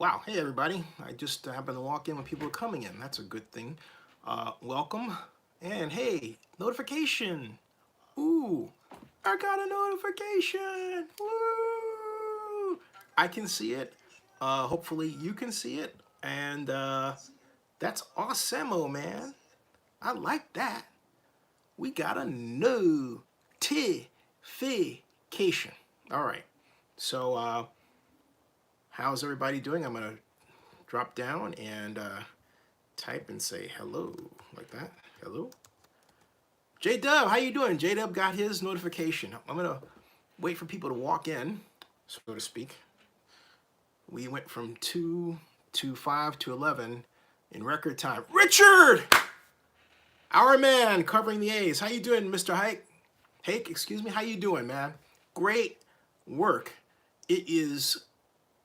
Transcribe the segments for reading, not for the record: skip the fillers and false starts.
Wow, hey everybody. I just happened to walk in when people are coming in. That's a good thing. Welcome. And hey, notification. Ooh, I got a notification. Woo! I can see it. Hopefully you can see it. And that's awesome, man. I like that. We got a notification. All right. So, how's everybody doing? I'm going to drop down and type and say hello like that. Hello. J-Dub, how you doing? J-Dub got his notification. I'm going to wait for people to walk in, so to speak. We went from 2 to 5 to 11 in record time. Richard! Our man covering the A's. How you doing, Mr. Hake, excuse me. How you doing, man? Great work. It is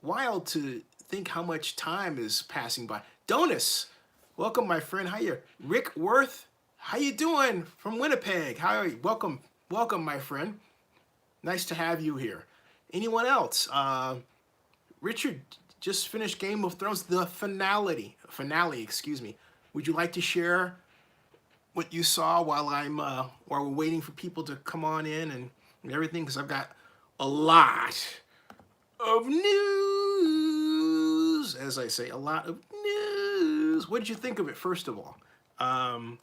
wild to think how much time is passing by. Donis, welcome, my friend. How you? Rick Worth, how you doing from Winnipeg? How are you? Welcome, my friend. Nice to have you here. Anyone else? Richard just finished Game of Thrones, the finale. Excuse me. Would you like to share what you saw while while we're waiting for people to come on in and everything? Because I've got a lot of news, as I say, a lot of news. What did you think of it, first of all? I'm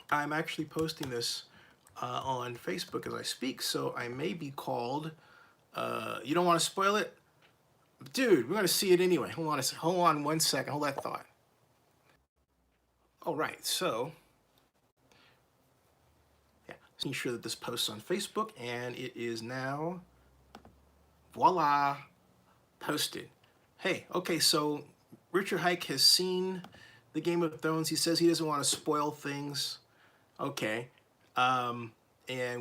actually posting this on Facebook as I speak, so I may be called. You don't want to spoil it? Dude, we're going to see it anyway. Hold on 1 second. Hold that thought. All right, so yeah, making sure that this posts on Facebook, and it is now, voila, posted. Hey, okay, so Richard Hike has seen the Game of Thrones. He says he doesn't want to spoil things. Okay. And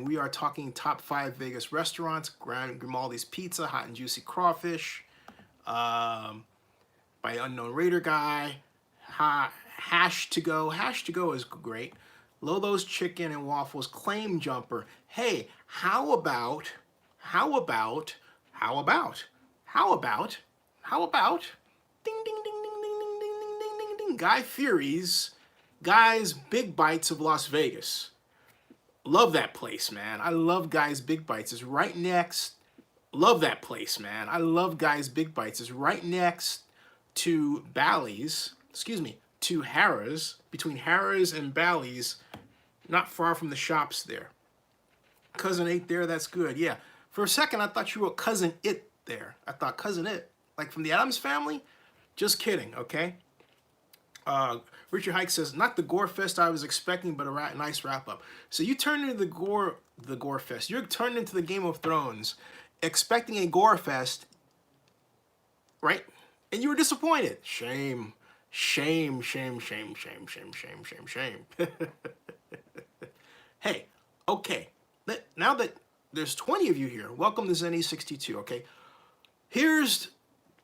we are talking top 5 Vegas restaurants: Grimaldi's Pizza, Hot and Juicy Crawfish, by Unknown Raider Guy, Hash to Go. Hash to Go is great. Lolo's Chicken and Waffles, Claim Jumper. Hey, how about, ding, ding, ding, ding, ding, ding, ding, ding, ding, ding, ding, Guy Fieri's Guy's Big Bites of Las Vegas. Love that place, man. I love Guy's Big Bites. It's right next. Love that place, man. I love Guy's Big Bites. It's right next to Bally's. Excuse me, to Harrah's. Between Harrah's and Bally's, not far from the shops there. Cousin It there, that's good. Yeah. For a second, I thought you were Cousin It there. I thought Cousin It, like from the Addams Family. Just kidding, okay? Richard Hike says, not the gore fest I was expecting, but a nice wrap up. So you turned into the gore fest. You're turned into the Game of Thrones, expecting a gore fest, right? And you were disappointed. Shame, shame, shame, shame, shame, shame, shame, shame, shame. Hey, okay. Now that there's 20 of you here, welcome to Zenny62, okay?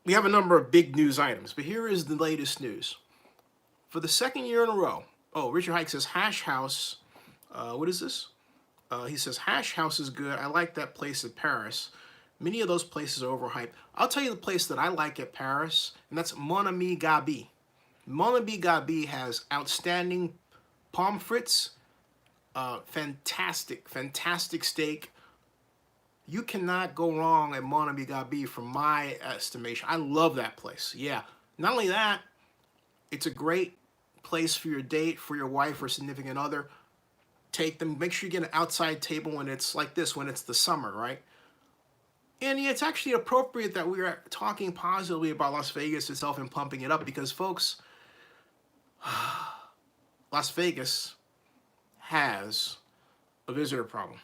We have a number of big news items, but here is the latest news. For the second year in a row, Richard Hike says Hash House, what is this? He says Hash House is good. I like that place at Paris. Many of those places are overhyped. I'll tell you the place that I like at Paris, and that's Mon Ami Gabi. Mon Ami Gabi has outstanding pommes frites, fantastic, fantastic steak. You cannot go wrong at Mon Ami Gabi from my estimation. I love that place. Yeah. Not only that, it's a great place for your date, for your wife or significant other. Take them. Make sure you get an outside table when it's like this, when it's the summer, right? And it's actually appropriate that we are talking positively about Las Vegas itself and pumping it up because, folks, Las Vegas has a visitor problem.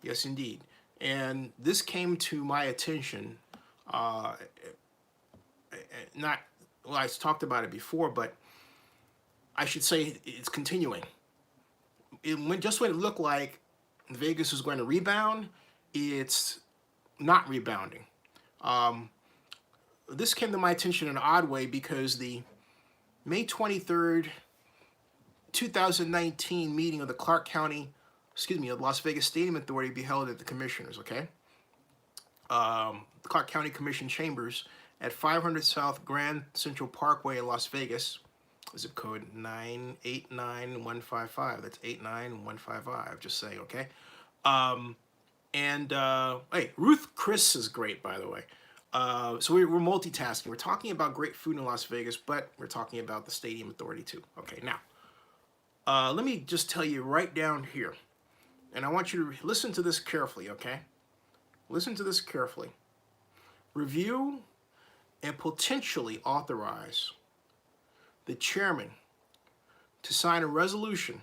Yes, indeed. And this came to my attention, I talked about it before, but I should say it's continuing. Just when it looked like Vegas was going to rebound, it's not rebounding. This came to my attention in an odd way because the May 23rd, 2019 meeting of the of Las Vegas Stadium Authority be held at the Commissioners, okay? The Clark County Commission chambers at 500 South Grand Central Parkway in Las Vegas. Zip code 989155. That's 89155. Just saying, okay? Hey, Ruth Chris is great, by the way. So we're multitasking. We're talking about great food in Las Vegas, but we're talking about the Stadium Authority too. Okay, now, let me just tell you right down here, and I want you to listen to this carefully, okay? Listen to this carefully. Review and potentially authorize the chairman to sign a resolution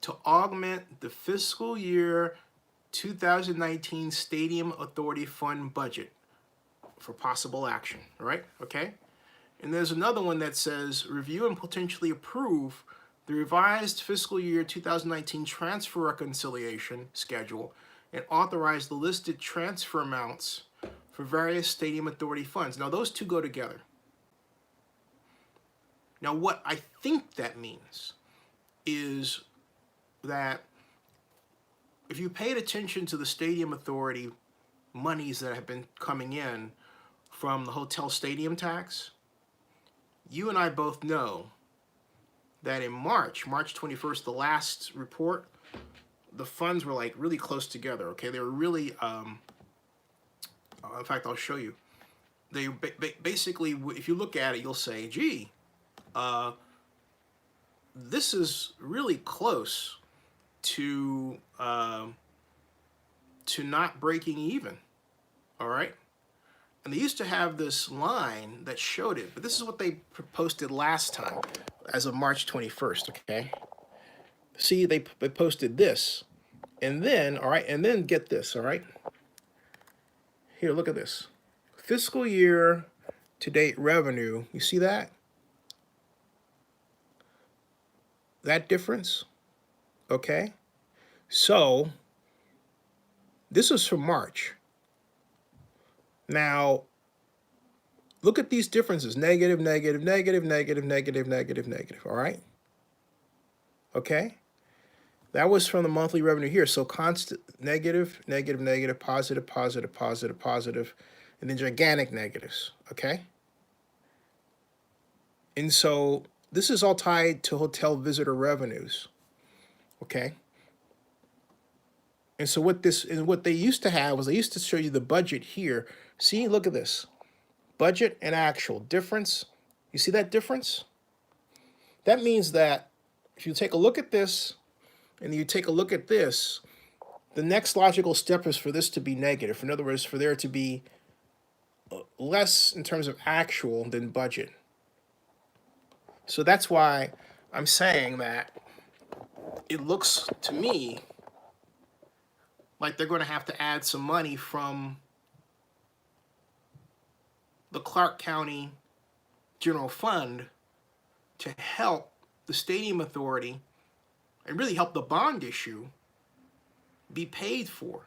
to augment the fiscal year 2019 Stadium Authority Fund budget for possible action, right? Okay? And there's another one that says review and potentially approve the revised fiscal year 2019 transfer reconciliation schedule and authorize the listed transfer amounts for various Stadium Authority funds. Now, those two go together. Now, what I think that means is that if you paid attention to the Stadium Authority monies that have been coming in from the hotel stadium tax, you and I both know that in March 21st, the last report, the funds were like really close together, okay? They were really, in fact, I'll show you. They basically, if you look at it, you'll say, gee, this is really close to not breaking even, all right? And they used to have this line that showed it, but this is what they posted last time as of March 21st, okay? See, they posted this, and then, all right, and then get this, all right? Here, look at this. Fiscal year to date revenue, you see that? That difference, okay? So, this is from March. Now, look at these differences. Negative, negative, negative, negative, negative, negative, negative, all right? Okay? That was from the monthly revenue here. So constant negative, negative, negative, positive, positive, positive, positive, and then gigantic negatives, okay? And so this is all tied to hotel visitor revenues, okay? And so what they used to have was they used to show you the budget here. See, look at this. Budget and actual difference. You see that difference? That means that if you take a look at this and you take a look at this, the next logical step is for this to be negative. In other words, for there to be less in terms of actual than budget. So that's why I'm saying that it looks to me like they're going to have to add some money from the Clark County General Fund to help the Stadium Authority and really help the bond issue be paid for.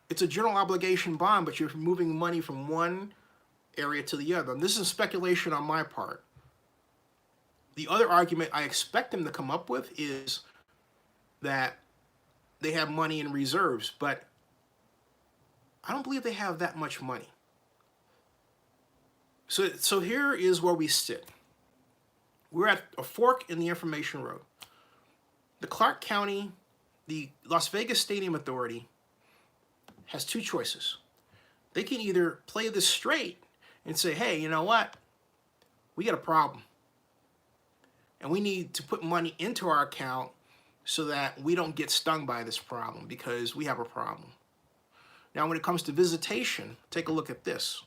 It's a general obligation bond, but you're moving money from one area to the other. And this is speculation on my part. The other argument I expect them to come up with is that they have money in reserves, but I don't believe they have that much money. So here is where we sit. We're at a fork in the information road. The Clark County, the Las Vegas Stadium Authority has two choices. They can either play this straight and say, hey, you know what? We got a problem. And we need to put money into our account so that we don't get stung by this problem because we have a problem. Now, when it comes to visitation, take a look at this.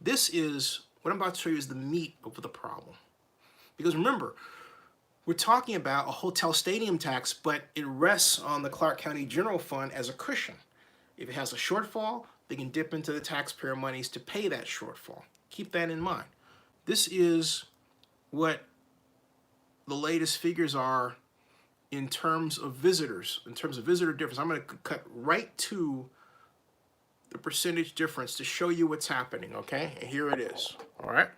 This is, what I'm about to show you is the meat of the problem. Because remember, we're talking about a hotel stadium tax, but it rests on the Clark County General Fund as a cushion. If it has a shortfall, they can dip into the taxpayer monies to pay that shortfall. Keep that in mind. This is what the latest figures are in terms of visitors, in terms of visitor difference. I'm going to cut right to the percentage difference to show you what's happening, okay? And here it is, all right?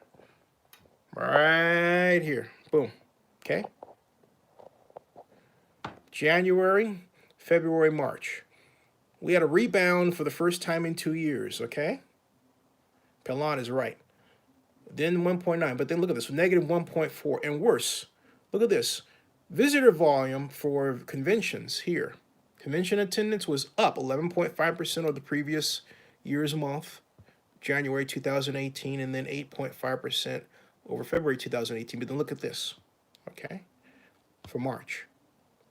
Right here, boom, okay? January, February, March. We had a rebound for the first time in 2 years, okay? Pelon is right. Then 1.9, but then look at this, negative 1.4, and worse. Look at this. Visitor volume for conventions here. Convention attendance was up 11.5% of the previous year's month, January 2018, and then 8.5% over February 2018. But then look at this, okay, for March.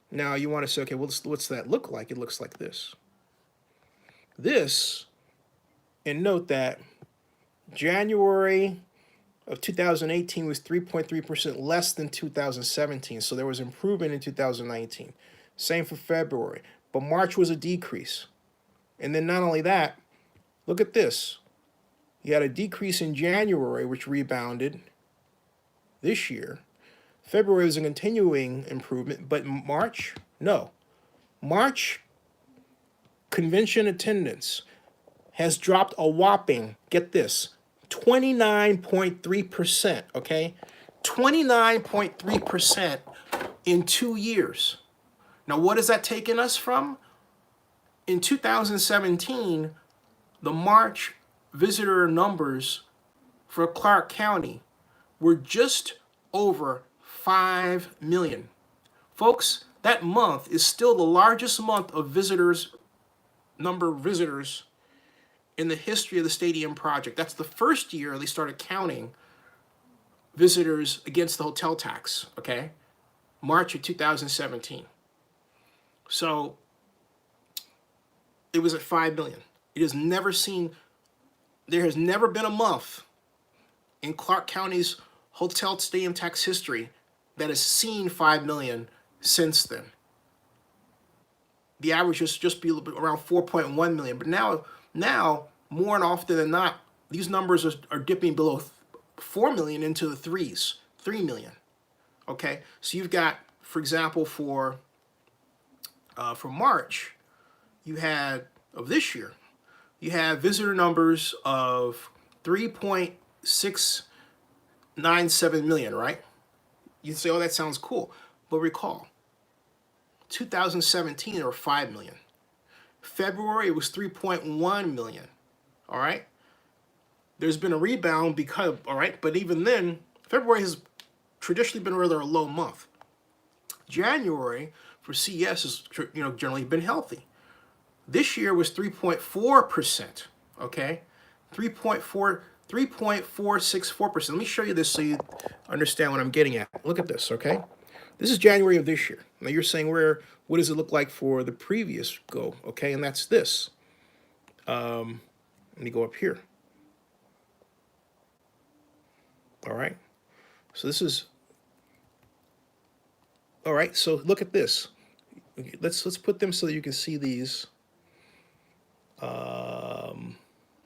Now you want to say, okay, well, what's that look like? It looks like this. This, and note that January of 2018 was 3.3% less than 2017. So there was improvement in 2019. Same for February. But March was a decrease. And then not only that, look at this. You had a decrease in January, which rebounded this year. February was a continuing improvement, but March, no. March convention attendance has dropped a whopping, get this, 29.3%, okay? 29.3% in 2 years. Now, what has that taken us from? In 2017, the March visitor numbers for Clark County were just over 5 million. Folks, that month is still the largest month of number of visitors in the history of the stadium project. That's the first year they started counting visitors against the hotel tax, okay? March of 2017. So it was at 5 million. There has never been a month in Clark County's hotel stadium tax history that has seen 5 million since then. The average used to just be a little bit around 4.1 million, but now more and often than not, these numbers are dipping below 4 million into the 3 million. Okay, so you've got, for example, for March, you had of this year, you have visitor numbers of 3.697 million, right? You say, oh, that sounds cool, but recall, 2017 there were 5 million. February it was 3.1 million. All right. There's been a rebound because, all right, but even then, February has traditionally been rather a low month. January for CES has, generally been healthy. This year was 3.4%. Okay, 3.464%. Let me show you this so you understand what I'm getting at. Look at this. Okay, this is January of this year. Now you're saying, what does it look like for the previous go? Okay, and that's this. Let me go up here. All right. So this is, all right. So look at this. Let's put them so that you can see these.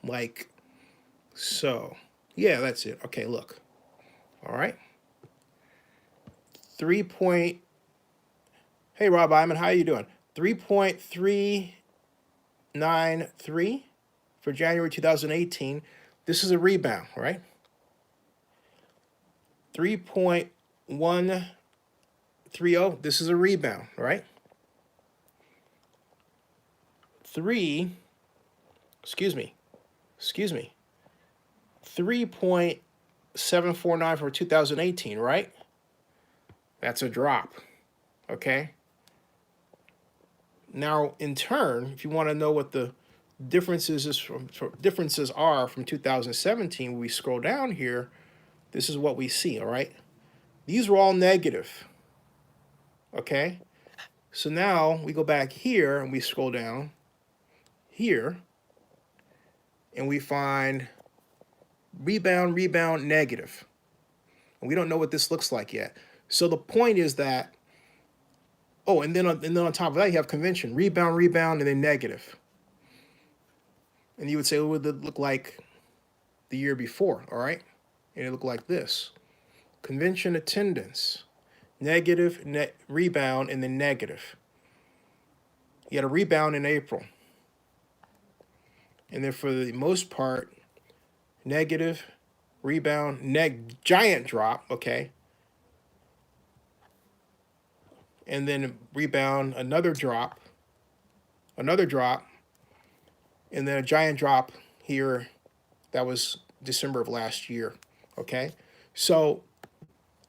Like so. Yeah, that's it. Okay, look. All right. Hey, Rob Iman, how you doing? 3.393 for January 2018. This is a rebound, right? 3.130. This is a rebound, right? 3.749 for 2018, right? That's a drop, okay? Now, in turn, if you want to know what the differences are from 2017, when we scroll down here, this is what we see, all right? These were all negative, okay? So now we go back here and we scroll down here and we find rebound, negative. And we don't know what this looks like yet. So the point is that, oh, and then on top of that, you have convention, rebound, and then negative. And you would say, what would it look like the year before, all right? And it looked like this. Convention attendance, negative, rebound, and then negative. You had a rebound in April. And then for the most part, negative, rebound, giant drop, okay? And then rebound, another drop, and then a giant drop here that was December of last year. Okay, so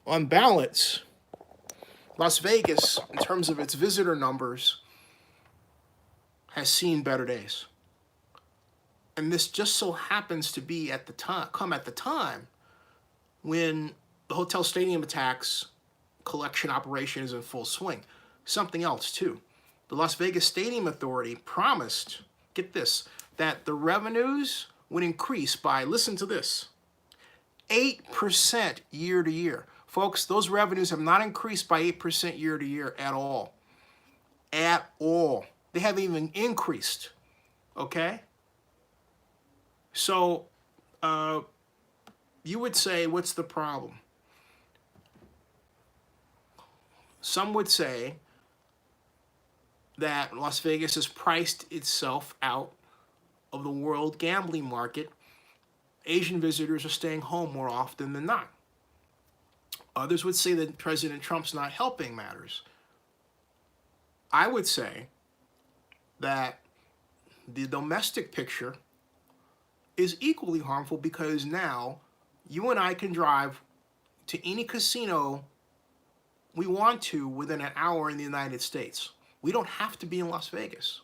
on balance, Las Vegas, in terms of its visitor numbers, has seen better days. And this just so happens to be at the time when the hotel stadium attacks collection operation is in full swing. Something else too. The Las Vegas Stadium Authority promised, get this, that the revenues would increase by, listen to this, 8% year to year. Folks, those revenues have not increased by 8% year to year at all. At all. They haven't even increased. Okay? So, you would say, what's the problem? Some would say that Las Vegas has priced itself out of the world gambling market. Asian visitors are staying home more often than not. Others would say that President Trump's not helping matters. I would say that the domestic picture is equally harmful because now you and I can drive to any casino we want to within an hour in the United States. We don't have to be in Las Vegas.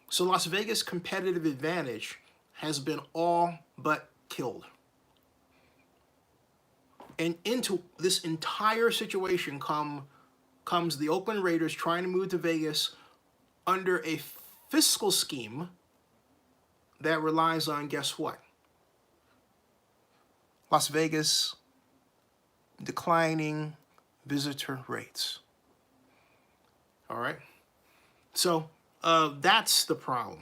So Las Vegas' competitive advantage has been all but killed. And into this entire situation comes the Oakland Raiders trying to move to Vegas under a fiscal scheme that relies on, guess what? Las Vegas declining visitor rates. All right? So that's the problem.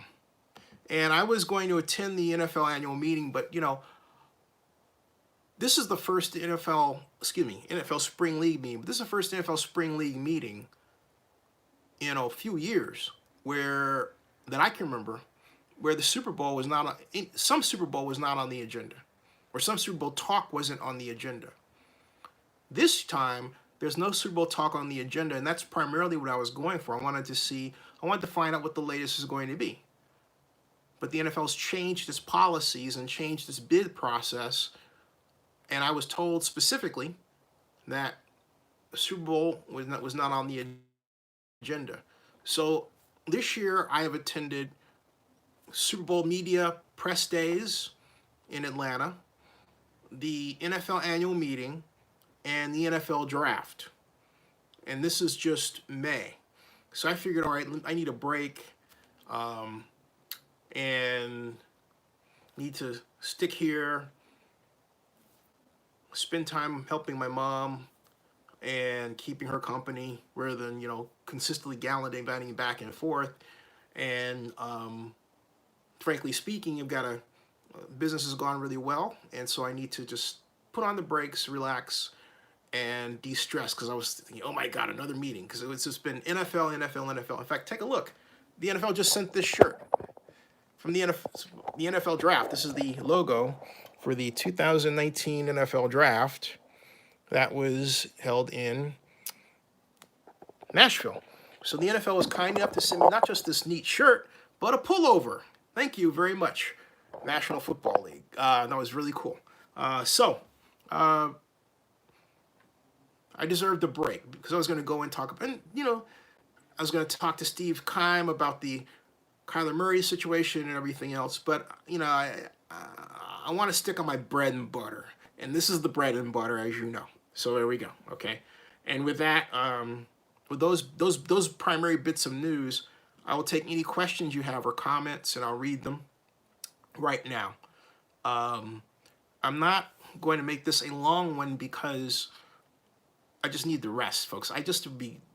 And I was going to attend the NFL annual meeting, but, this is the first NFL Spring League meeting. But this is the first NFL Spring League meeting in a few years that I can remember where the Super Bowl was not on, some Super Bowl was not on the agenda, or some Super Bowl talk wasn't on the agenda. This time, there's no Super Bowl talk on the agenda, and that's primarily what I was going for. I wanted to find out what the latest is going to be. But the NFL's changed its policies and changed its bid process, and I was told specifically that the Super Bowl was not on the agenda. So this year, I have attended Super Bowl media press days in Atlanta, the NFL annual meeting, and the NFL draft. And this is just May. So I figured, all right, I need a break and need to stick here, spend time helping my mom and keeping her company rather than, consistently gallivanting back and forth. And frankly speaking, business has gone really well. And so I need to just put on the brakes, relax, and de-stress, because I was thinking, oh my God, another meeting, because it's just been NFL, NFL, NFL. In fact, take a look. The NFL just sent this shirt from the NFL draft. This is the logo for the 2019 NFL draft that was held in Nashville. So the NFL was kind enough to send me not just this neat shirt, but a pullover. Thank you very much, National Football League. That was really cool. I deserved a break because I was going to go and talk about, I was going to talk to Steve Keim about the Kyler Murray situation and everything else. But, I want to stick on my bread and butter. And this is the bread and butter, as you know. So there we go. Okay. And with that, with those primary bits of news, I will take any questions you have or comments, and I'll read them right now. I'm not going to make this a long one because I just need the rest, folks.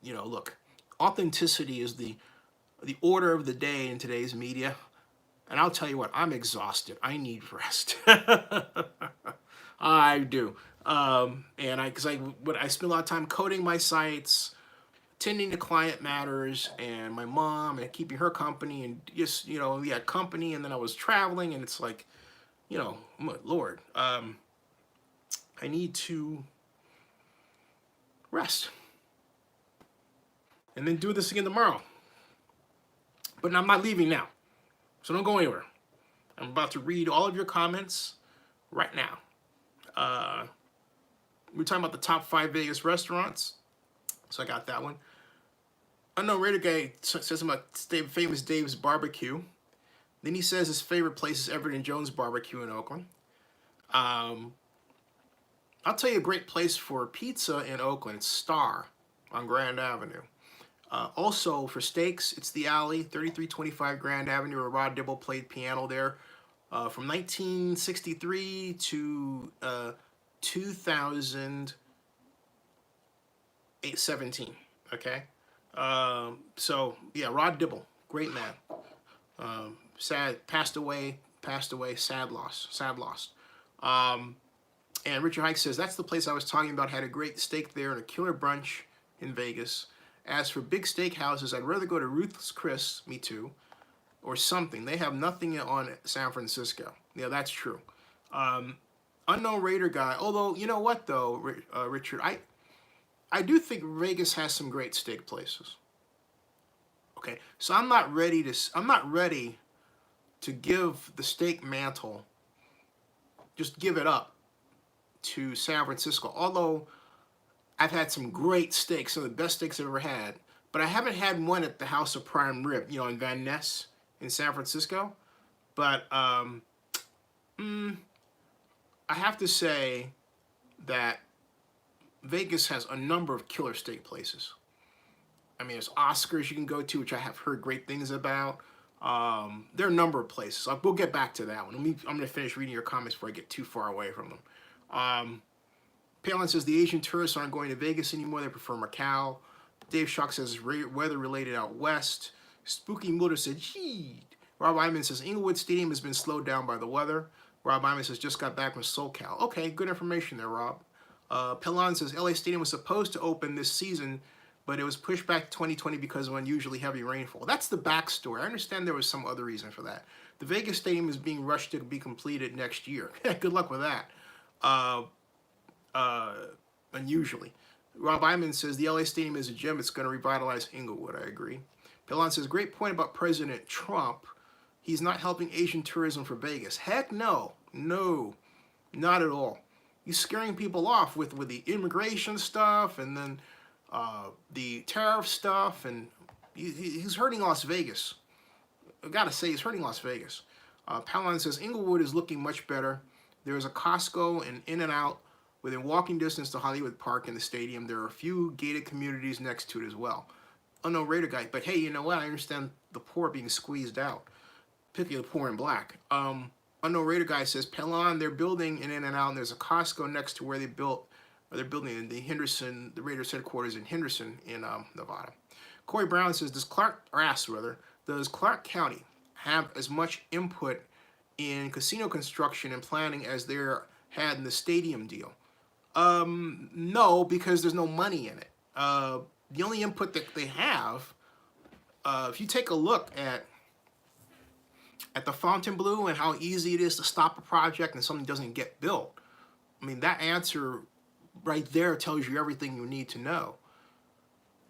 Look, authenticity is the order of the day in today's media. And I'll tell you what, I'm exhausted. I need rest. I do. Because I spend a lot of time coding my sites, attending to client matters, and my mom, and keeping her company, and just, we had company, and then I was traveling, and it's like, Lord, I need to rest. And then do this again tomorrow. But I'm not leaving now. So don't go anywhere. I'm about to read all of your comments. right now. We're talking about the top 5 Vegas restaurants. So I got that one. Unknown Raider guy says about famous Dave's Barbecue. Then he says his favorite place is Everett and Jones Barbecue in Oakland. I'll tell you a great place for pizza in Oakland. It's Star on Grand Avenue. Also for steaks, it's The Alley, 3325 Grand Avenue, where Rod Dibble played piano there from 1963 to 2017. Okay, so yeah, Rod Dibble, great man. Passed away, sad loss. And Richard Hike says, that's the place I was talking about, had a great steak there and a killer brunch in Vegas. As for big steakhouses, I'd rather go to Ruth's Chris, me too, or something. They have nothing on San Francisco. Yeah, that's true. Unknown Raider guy, although, you know what though, Richard, I do think Vegas has some great steak places. Okay, so I'm not ready to give the steak mantle, just give it up to San Francisco. Although I've had some great steaks, some of the best steaks I've ever had, but I haven't had one at the House of Prime Rib, you know, in Van Ness in San Francisco. But I have to say that Vegas has a number of killer steak places. I mean, there's Oscars you can go to, which I have heard great things about. There are a number of places. We'll get back to that one. I'm going to finish reading your comments before I get too far away from them. Palin says the Asian tourists aren't going to Vegas anymore. They prefer Macau. Dave Shock says weather-related out west. Spooky Motor said, gee. Rob Iman says Inglewood Stadium has been slowed down by the weather. Rob Iman says just got back from SoCal. Okay, good information there, Rob. Pelon says LA Stadium was supposed to open this season, but it was pushed back to 2020 because of unusually heavy rainfall. That's the backstory. I understand there was some other reason for that. The Vegas Stadium is being rushed to be completed next year. Good luck with that. Unusually. Rob Iman says the LA Stadium is a gem. It's going to revitalize Inglewood. I agree. Pelon says, great point about President Trump. He's not helping Asian tourism for Vegas. Heck no. No. Not at all. He's scaring people off with the immigration stuff and then the tariff stuff, and he's hurting Las Vegas. I gotta say, he's hurting Las Vegas. Palon says Inglewood is looking much better. There is a Costco and In-N-Out within walking distance to Hollywood Park and the stadium. There are a few gated communities next to it as well. Unknown Raider guy, but hey, you know what? I understand the poor being squeezed out, particularly the poor and black. Unknown Raider guy says, Pelon, they're building an In-N-Out, and there's a Costco next to where they're building in the Henderson, the Raiders headquarters in Henderson in Nevada. Corey Brown says, does Clark County have as much input in casino construction and planning as there had in the stadium deal? No, because there's no money in it. The only input that they have, if you take a look at the Fontainebleau and how easy it is to stop a project and something doesn't get built, I mean, that answer right there tells you everything you need to know.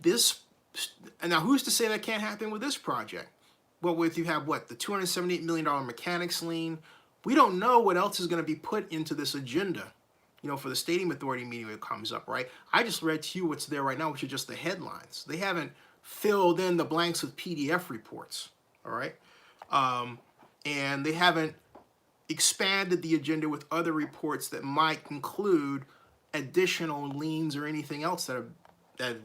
And now who's to say that can't happen with this project? Well, if you have, what, the $278 million mechanics lien, we don't know what else is going to be put into this agenda, you know, for the Stadium Authority meeting when it comes up, right? I just read to you what's there right now, which are just the headlines. They haven't filled in the blanks with PDF reports, all right? And they haven't expanded the agenda with other reports that might include additional liens or anything else that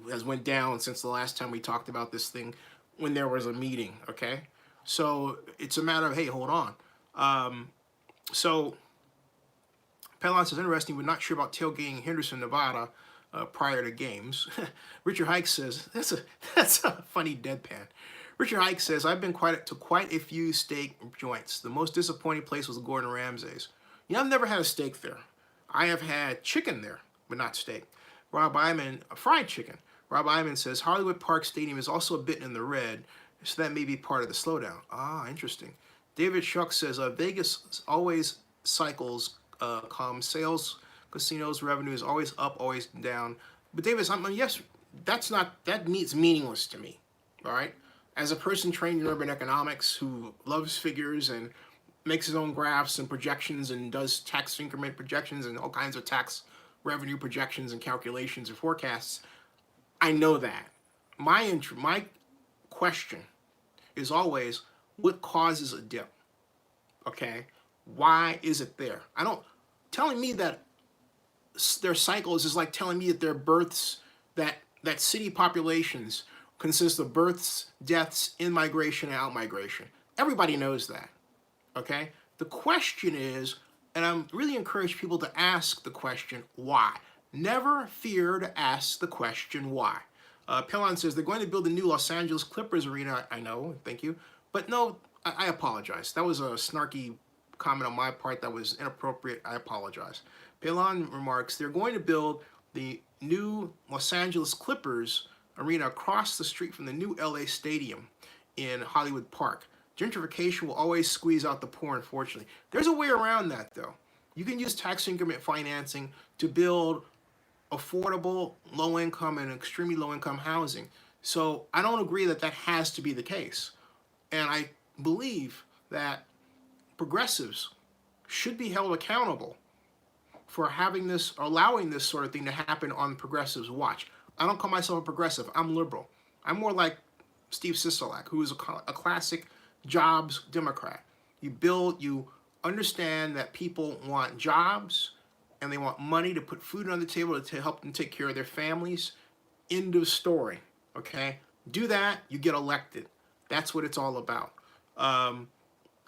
has went down since the last time we talked about this thing when there was a meeting, okay? So it's a matter of, hey, hold on. So Pelon says, interesting, we're not sure about tailgating in Henderson, Nevada prior to games. Richard Hike says, that's a funny deadpan. Richard Hike says, I've been to quite a few steak joints. The most disappointing place was Gordon Ramsay's. You know, I've never had a steak there. I have had chicken there, but not steak. Rob Iman, fried chicken. Rob Iman says, Hollywood Park Stadium is also a bit in the red, so that may be part of the slowdown. Ah, interesting. David Shuck says, Vegas always cycles come. Sales, casinos, revenue is always up, always down. But David, yes, that means meaningless to me, all right? As a person trained in urban economics who loves figures and makes his own graphs and projections and does tax increment projections and all kinds of tax revenue projections and calculations and forecasts. I know that. My question is always, what causes a dip? Okay, why is it there? I don't. Telling me that their cycles is like telling me that their births, that city populations consist of births, deaths, in-migration, and out-migration. Everybody knows that. Okay. The question is, and I'm really encourage people to ask the question why. Never fear to ask the question why. Pelon says they're going to build a new Los Angeles Clippers arena. I know, thank you, but no, I apologize. That was a snarky comment on my part that was inappropriate. I apologize. Pelon remarks they're going to build the new Los Angeles Clippers arena across the street from the new LA Stadium in Hollywood Park. Gentrification will always squeeze out the poor, unfortunately. There's a way around that, though. You can use tax increment financing to build affordable, low-income, and extremely low-income housing. So I don't agree that that has to be the case. And I believe that progressives should be held accountable for having this, or allowing this sort of thing to happen on progressives' watch. I don't call myself a progressive. I'm liberal. I'm more like Steve Sisolak, who is a classic jobs Democrat. You understand that people want jobs and they want money to put food on the table to help them take care of their families. End of story, okay? Do that, you get elected. That's what it's all about.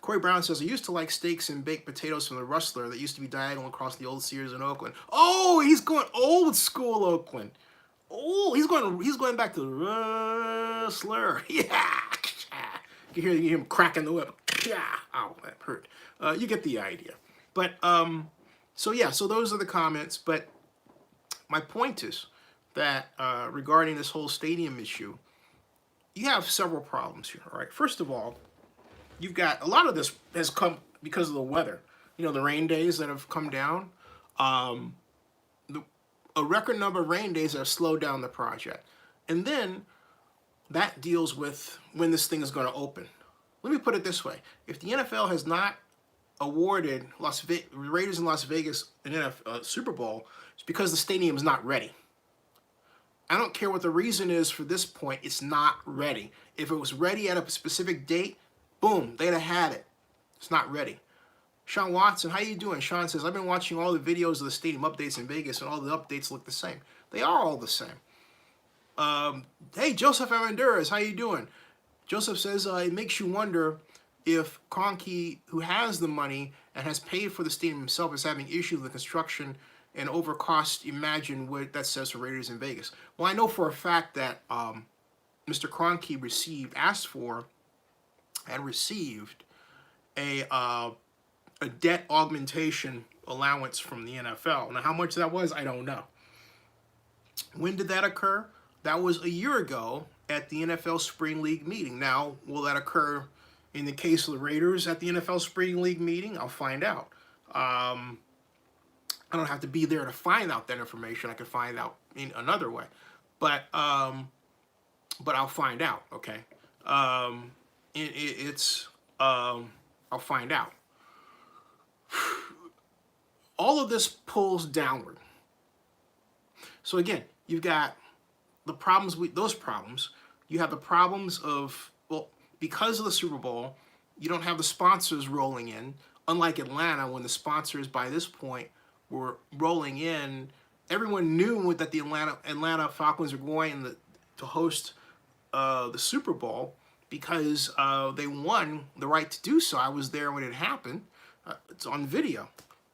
Corey Brown says, I used to like steaks and baked potatoes from the Rustler that used to be diagonal across the old Sears in Oakland. Oh, he's going old school Oakland. Oh, he's going back to the Rustler. Yeah. You can hear him cracking the whip. Yeah. Oh, that hurt. You get the idea. But so yeah, so those are the comments. But my point is that regarding this whole stadium issue, you have several problems here. All right. First of all, you've got a lot of this has come because of the weather. You know, the rain days that have come down. A record number of rain days that have slowed down the project. And then that deals with when this thing is going to open. Let me put it this way. If the NFL has not awarded Raiders in Las Vegas an Super Bowl, it's because the stadium is not ready. I don't care what the reason is for this point, it's not ready. If it was ready at a specific date, boom, they'd have had it. It's not ready. Sean Watson, how you doing? Sean says, I've been watching all the videos of the stadium updates in Vegas, and all the updates look the same. They are all the same. Hey, Joseph Amanduras, how you doing? Joseph says, it makes you wonder if Kroenke, who has the money and has paid for the stadium himself, is having issues with the construction and over cost. Imagine what that says for Raiders in Vegas. Well, I know for a fact that Mr. Kroenke asked for and received a debt augmentation allowance from the NFL. Now, how much that was, I don't know. When did that occur? That was a year ago at the NFL Spring League meeting. Now, will that occur in the case of the Raiders at the NFL Spring League meeting? I'll find out. I don't have to be there to find out that information. I can find out in another way. But I'll find out, okay? I'll find out. All of this pulls downward. So again, you've got the problems with those problems. You have the problems of, well, because of the Super Bowl, you don't have the sponsors rolling in. Unlike Atlanta, when the sponsors by this point were rolling in, everyone knew that the Atlanta Falcons were going to host the Super Bowl because they won the right to do so. I was there when it happened. It's on video.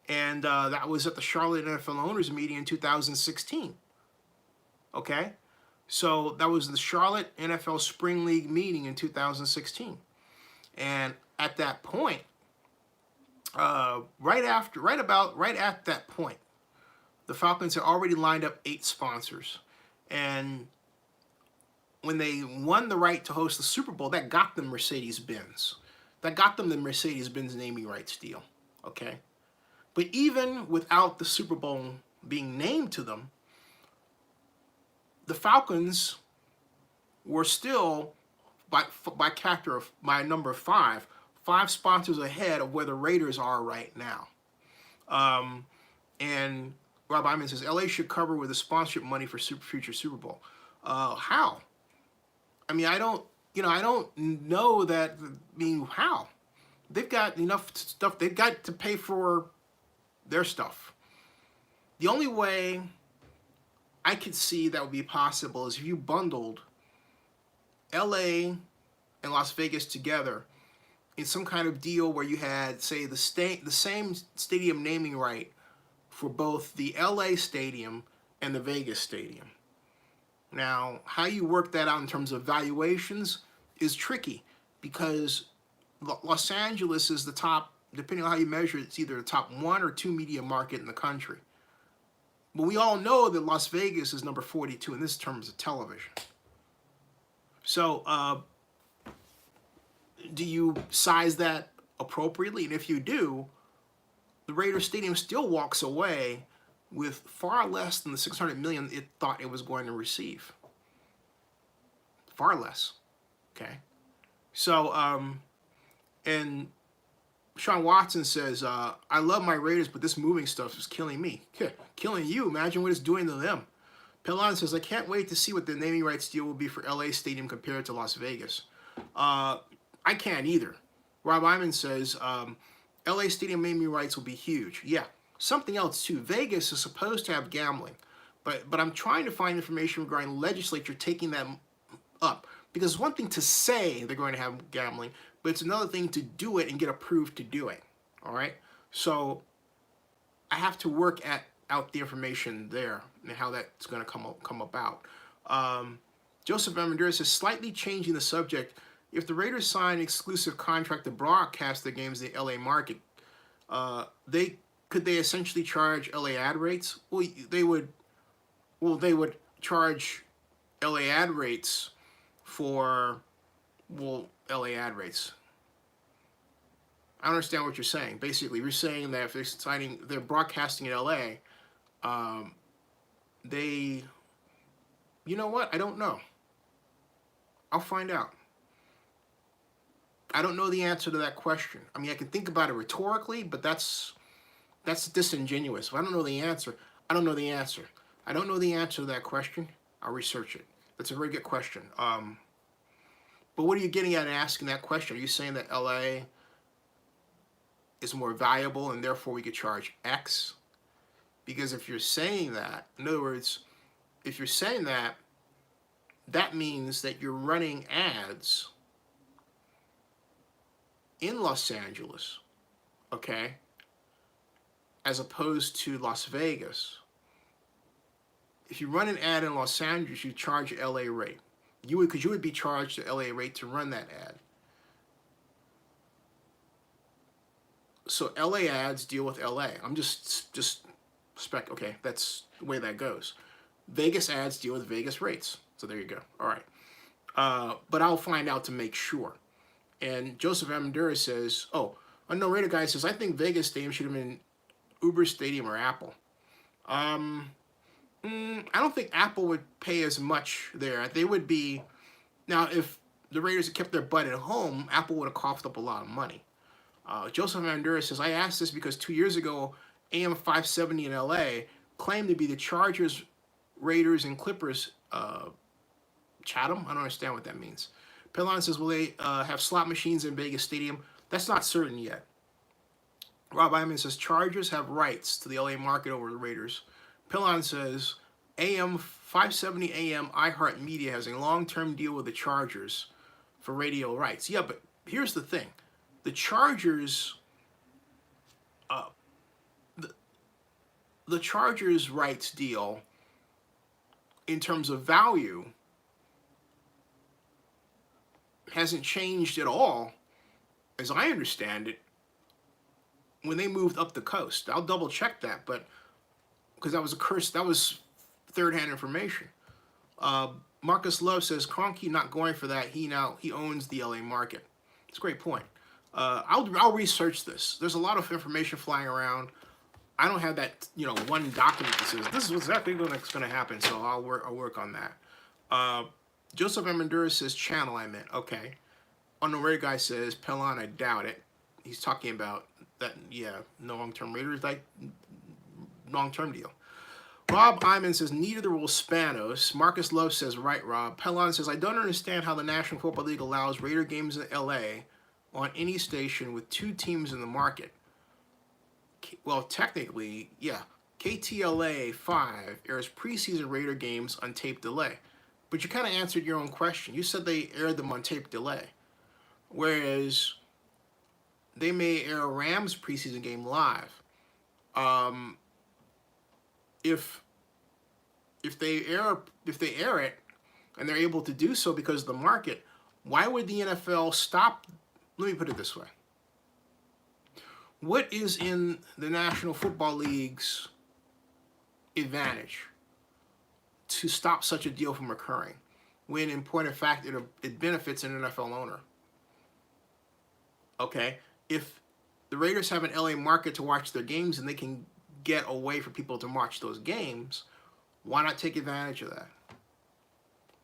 And that was at the Charlotte NFL owners meeting in 2016. Okay? So that was the Charlotte NFL Spring League meeting in 2016. And at that point, right at that point, the Falcons had already lined up 8 sponsors. And when they won the right to host the Super Bowl, that got them Mercedes-Benz. That got them the Mercedes-Benz naming rights deal. Okay? But even without the Super Bowl being named to them, the Falcons were still, by number 5 5 sponsors ahead of where the Raiders are right now. And Rob Iman says LA should cover with the sponsorship money for future Super Bowl. How? I mean, I don't know that. I mean, how? They've got enough stuff. They've got to pay for their stuff. The only way I could see that would be possible is if you bundled LA and Las Vegas together in some kind of deal where you had, say, the same stadium naming right for both the LA stadium and the Vegas stadium. Now, how you work that out in terms of valuations is tricky because Los Angeles is the top, depending on how you measure it, it's either the top 1 or 2 media market in the country. But we all know that Las Vegas is number 42 in this terms of television. So, do you size that appropriately? And if you do, the Raiders Stadium still walks away with far less than the $600 million it thought it was going to receive. Far less. Okay. So, and Sean Watson says, I love my Raiders, but this moving stuff is killing me. Killing you. Imagine what it's doing to them. Pelon says, I can't wait to see what the naming rights deal will be for LA Stadium compared to Las Vegas. I can't either. Rob Iman says, LA Stadium naming rights will be huge. Yeah. Something else, too. Vegas is supposed to have gambling. But I'm trying to find information regarding the legislature taking that up. Because it's one thing to say they're going to have gambling, but it's another thing to do it and get approved to do it. All right? So I have to work out the information there and how that's going to come about. Joseph Amenderis is slightly changing the subject. If the Raiders sign an exclusive contract to broadcast their games in the LA market, could they essentially charge LA ad rates? Well, they would charge LA ad rates for, LA ad rates. I don't understand what you're saying. Basically, you're saying that if they're broadcasting in LA, you know what? I don't know. I'll find out. I don't know the answer to that question. I mean, I can think about it rhetorically, but that's disingenuous. If I don't know the answer, I don't know the answer. I don't know the answer to that question. I'll research it. That's a very good question. But what are you getting at in asking that question? Are you saying that LA is more valuable and therefore we could charge X? Because if you're saying that, in other words, if you're saying that, that means that you're running ads in Los Angeles, okay, as opposed to Las Vegas. If you run an ad in Los Angeles, you charge an LA rate. Because you would be charged the LA rate to run that ad. So LA ads deal with LA. I'm just okay, that's the way that goes. Vegas ads deal with Vegas rates. So there you go. All right. But I'll find out to make sure. And Joseph Amenderis says, Unknown Raider guy says, I think Vegas Stadium should have been Uber Stadium or Apple. I don't think Apple would pay as much there. They would be, now if the Raiders had kept their butt at home, Apple would have coughed up a lot of money. Joseph Amenderis says, I asked this because 2 years ago, AM 570 in LA claimed to be the Chargers, Raiders, and Clippers Chatham. I don't understand what that means. Pelon says, will they have slot machines in Vegas Stadium? That's not certain yet. Rob Iman says, Chargers have rights to the LA market over the Raiders. Pelon says, AM 570 AM iHeartMedia has a long-term deal with the Chargers for radio rights. Yeah, but here's the thing. The Chargers, the Chargers rights deal, in terms of value, hasn't changed at all, as I understand it, when they moved up the coast. I'll double check that, but because that was third-hand information. Marcus Love says, Kroenke not going for that. He owns the LA market. It's a great point. I'll research this. There's a lot of information flying around. I don't have that, one document that says this is exactly what's going to happen. So I'll work on that. Joseph Amenderis says channel. I meant okay. On the Raider guy says, Pelon, I doubt it. He's talking about that, yeah, no long-term Raiders, like long-term deal. Rob Iman says, neither the rule Spanos. Marcus Love says, right, Rob. Pelon says, I don't understand how the National Football League allows Raider games in LA on any station with 2 teams in the market. Well, technically, yeah. KTLA 5 airs preseason Raider games on tape delay. But you kind of answered your own question. You said they aired them on tape delay. Whereas they may air a Rams preseason game live. If they air it and they're able to do so because of the market, why would the NFL stop? Let me put it this way. What is in the National Football League's advantage to stop such a deal from occurring, when in point of fact it benefits an NFL owner? Okay, if the Raiders have an LA market to watch their games and they can get a way for people to watch those games, why not take advantage of that?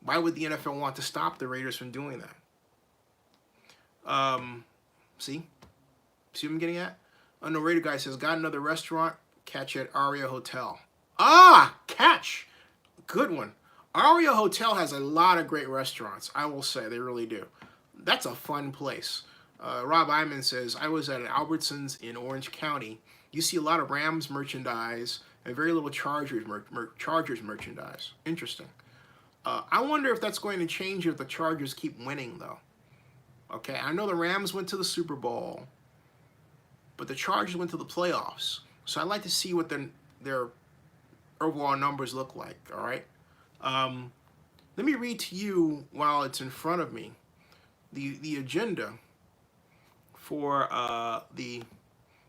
Why would the NFL want to stop the Raiders from doing that? See what I'm getting at? Oh, no, Raider guy says, got another restaurant, catch at Aria Hotel. Ah, catch! Good one. Aria Hotel has a lot of great restaurants, I will say. They really do. That's a fun place. Rob Iman says, I was at an Albertsons in Orange County. You see a lot of Rams merchandise and very little Chargers merchandise. Interesting. I wonder if that's going to change if the Chargers keep winning, though. Okay, I know the Rams went to the Super Bowl, but the Chargers went to the playoffs. So I'd like to see what their overall numbers look like, all right? Let me read to you, while it's in front of me, the agenda for the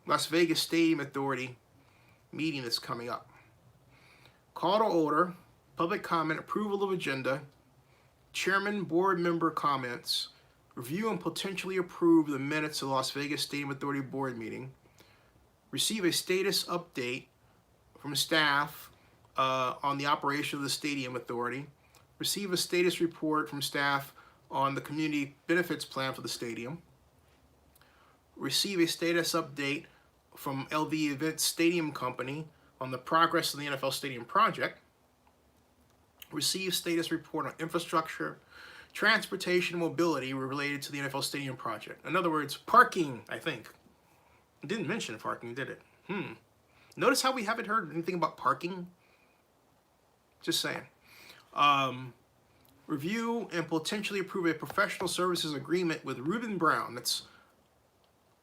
Las Vegas Stadium Authority meeting that's coming up. Call to order, public comment, approval of agenda, chairman, board member comments, review and potentially approve the minutes of Las Vegas Stadium Authority board meeting, receive a status update from staff on the operation of the Stadium Authority, receive a status report from staff on the community benefits plan for the stadium, receive a status update from LV Events Stadium Company on the progress of the NFL Stadium project, receive status report on infrastructure, transportation, mobility related to the NFL Stadium project. In other words, parking, I think. It didn't mention parking, did it? Notice how we haven't heard anything about parking? Just saying. Review and potentially approve a professional services agreement with Reuben Brown. That's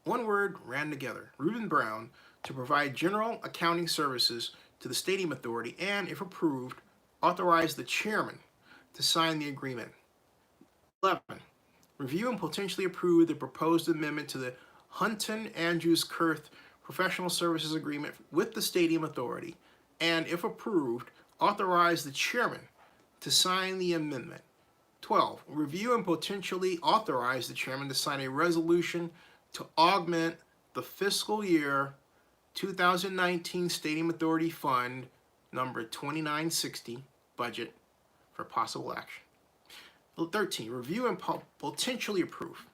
one word ran together. Reuben Brown, to provide general accounting services to the Stadium Authority, and, if approved, authorize the chairman to sign the agreement. 11. Review and potentially approve the proposed amendment to the Hunton Andrews Kurth Professional Services Agreement with the Stadium Authority, and, if approved, authorize the chairman to sign the amendment. 12. Review and potentially authorize the chairman to sign a resolution to augment the fiscal year 2019 Stadium Authority Fund number 2960 budget for possible action. 13. Review and potentially approve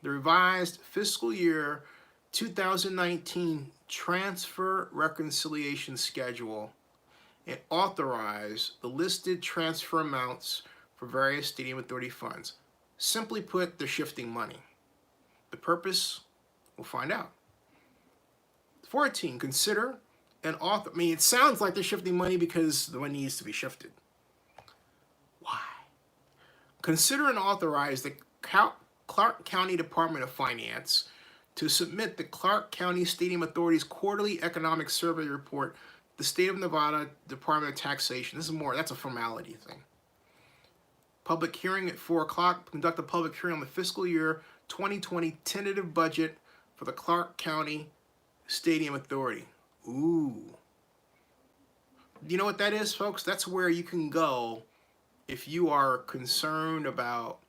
the revised fiscal year 2019 transfer reconciliation schedule and authorize the listed transfer amounts for various Stadium Authority funds. Simply put, they're shifting money. The purpose, we'll find out. 14, consider and author. I mean, it sounds like they're shifting money because the money needs to be shifted. Why? Consider and authorize the Clark County Department of Finance to submit the Clark County Stadium Authority's quarterly economic survey report to the State of Nevada Department of Taxation. This is more, that's a formality thing. Public hearing at 4 o'clock. Conduct a public hearing on the fiscal year 2020 tentative budget for the Clark County Stadium Authority. Ooh. You know what that is, folks? That's where you can go if you are concerned about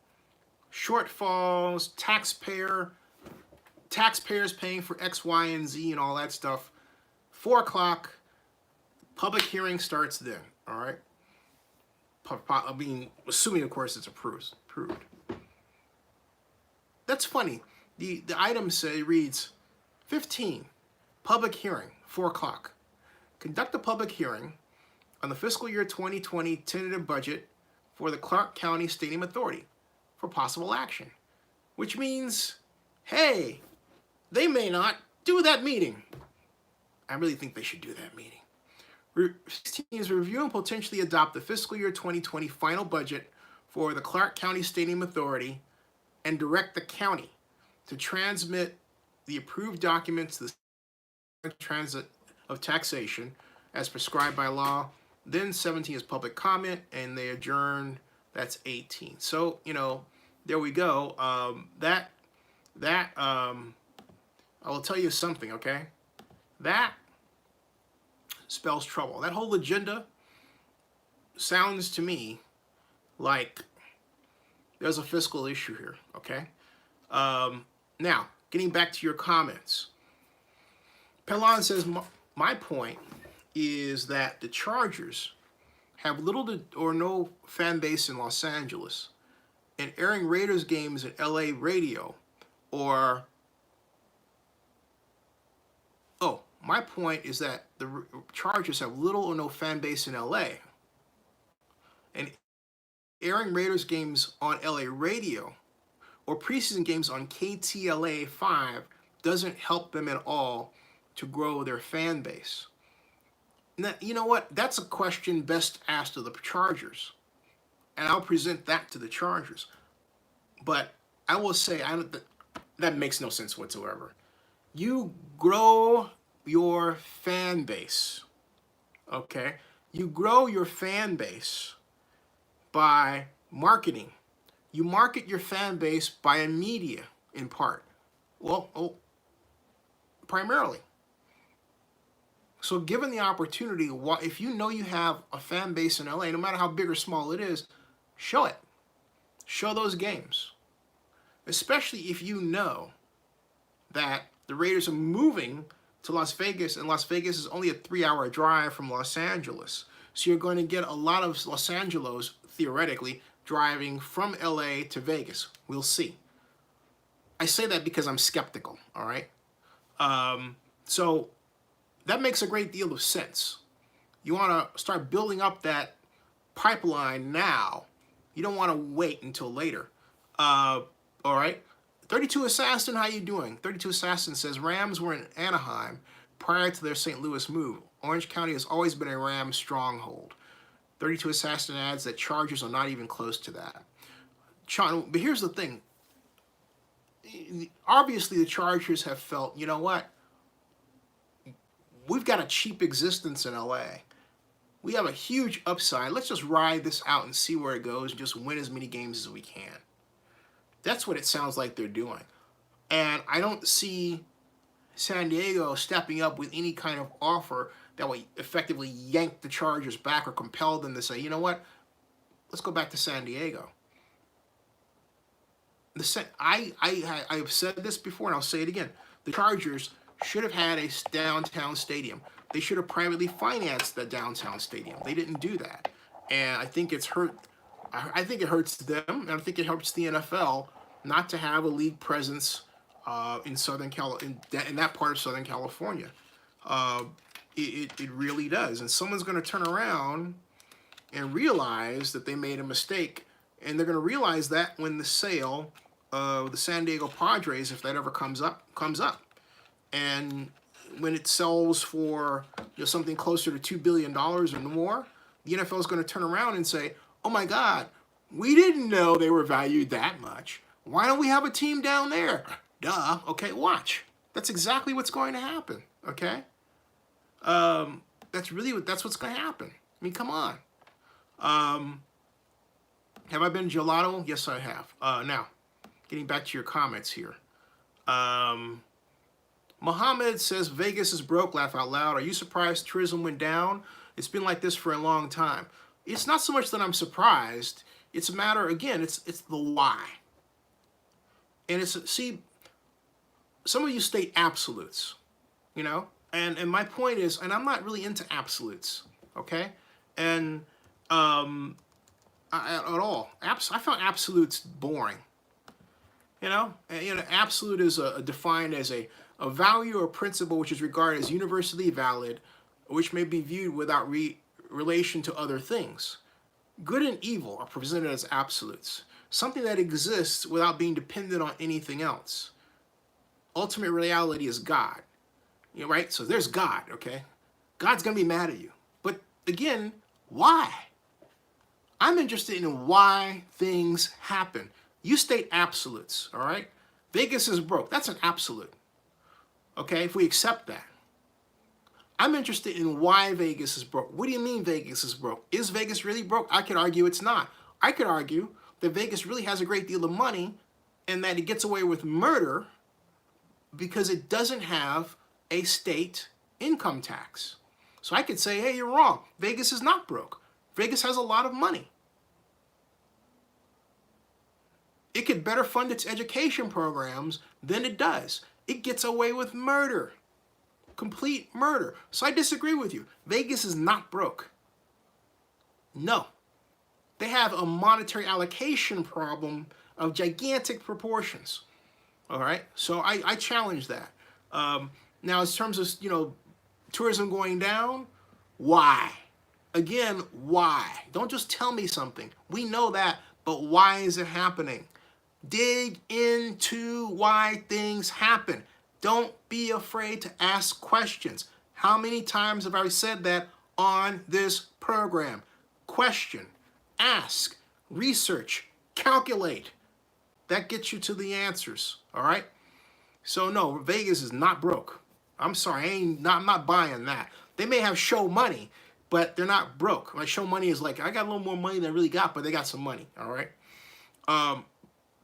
shortfalls, taxpayers paying for X, Y, and Z and all that stuff. 4 o'clock, public hearing starts then, all right? I mean, assuming, of course, it's approved. that's funny. The item reads 15, public hearing, 4 o'clock. Conduct a public hearing on the fiscal year 2020 tentative budget for the Clark County Stadium Authority for possible action. Which means, hey, they may not do that meeting. I really think they should do that meeting. 16 is review and potentially adopt the fiscal year 2020 final budget for the Clark County Stadium Authority and direct the county to transmit the approved documents to the transit of taxation as prescribed by law. Then 17 is public comment, and they adjourn. That's 18. So, there we go. I will tell you something, okay? That spells trouble. That whole agenda sounds to me like there's a fiscal issue here, okay? Now, getting back to your comments. Pelon says, my point is that the Chargers have little or no fan base in Los Angeles, and airing Raiders games at LA radio my point is that the Chargers have little or no fan base in LA, and airing Raiders games on LA radio or preseason games on KTLA 5 doesn't help them at all to grow their fan base. Now, you know what? That's a question best asked of the Chargers, and I'll present that to the Chargers. But I will say that makes no sense whatsoever. You grow your fan base, okay? You grow your fan base by marketing. You market your fan base by media, in part. Primarily. So given the opportunity, if you know you have a fan base in LA, no matter how big or small it is, show it. Show those games. Especially if you know that the Raiders are moving to Las Vegas, and Las Vegas is only a 3-hour drive from Los Angeles. So you're going to get a lot of Los Angelos, theoretically, driving from LA to Vegas. We'll see. I say that because I'm skeptical, all right? So that makes a great deal of sense. You want to start building up that pipeline now. You don't want to wait until later. All right? 32 Assassin, how you doing? 32 Assassin says, Rams were in Anaheim prior to their St. Louis move. Orange County has always been a Rams stronghold. 32 Assassin adds that Chargers are not even close to that. But here's the thing. Obviously, the Chargers have felt, you know what? We've got a cheap existence in LA. We have a huge upside. Let's just ride this out and see where it goes and just win as many games as we can. That's what it sounds like they're doing. And I don't see San Diego stepping up with any kind of offer that will effectively yank the Chargers back or compel them to say, you know what, let's go back to San Diego. I've said this before, and I'll say it again. The Chargers should have had a downtown stadium. They should have privately financed the downtown stadium. They didn't do that. And I think it's hurt. I think it hurts them, and I think it hurts the NFL not to have a league presence in that part of Southern California. It really does. And someone's going to turn around and realize that they made a mistake, and they're going to realize that when the sale of the San Diego Padres, if that ever comes up, and when it sells for something closer to $2 billion or more, the NFL is going to turn around and say, oh my God, we didn't know they were valued that much. Why don't we have a team down there? Duh. Okay, watch. That's exactly what's going to happen. Okay? That's what's going to happen. I mean, come on. Have I been gelato? Yes, I have. Now, getting back to your comments here. Mohammed says, Vegas is broke, laugh out loud. Are you surprised tourism went down? It's been like this for a long time. It's not so much that I'm surprised. It's a matter, again, it's the why. And see, some of you state absolutes, and my point is, and I'm not really into absolutes, okay? And at all. I found absolutes boring. Absolute is defined as a value or principle which is regarded as universally valid, which may be viewed without relation to other things. Good and evil are presented as absolutes, something that exists without being dependent on anything else. Ultimate reality is God, right? So there's God, okay? God's gonna be mad at you. But again, why? I'm interested in why things happen. You state absolutes, all right? Vegas is broke. That's an absolute, okay, if we accept that. I'm interested in why Vegas is broke. What do you mean Vegas is broke? Is Vegas really broke? I could argue it's not. I could argue that Vegas really has a great deal of money and that it gets away with murder because it doesn't have a state income tax. So I could say, hey, you're wrong. Vegas is not broke. Vegas has a lot of money. It could better fund its education programs than it does. It gets away with murder. Complete murder. So I disagree with you. Vegas is not broke. No. They have a monetary allocation problem of gigantic proportions. All right? So I challenge that. Now, in terms of, tourism going down, why? Again, why? Don't just tell me something. We know that, but why is it happening? Dig into why things happen. Don't be afraid to ask questions. How many times have I said that on this program? Question, ask, research, calculate. That gets you to the answers, all right? So no, Vegas is not broke. I'm sorry, I'm not buying that. They may have show money, but they're not broke. My show money is like, I got a little more money than I really got, but they got some money, all right?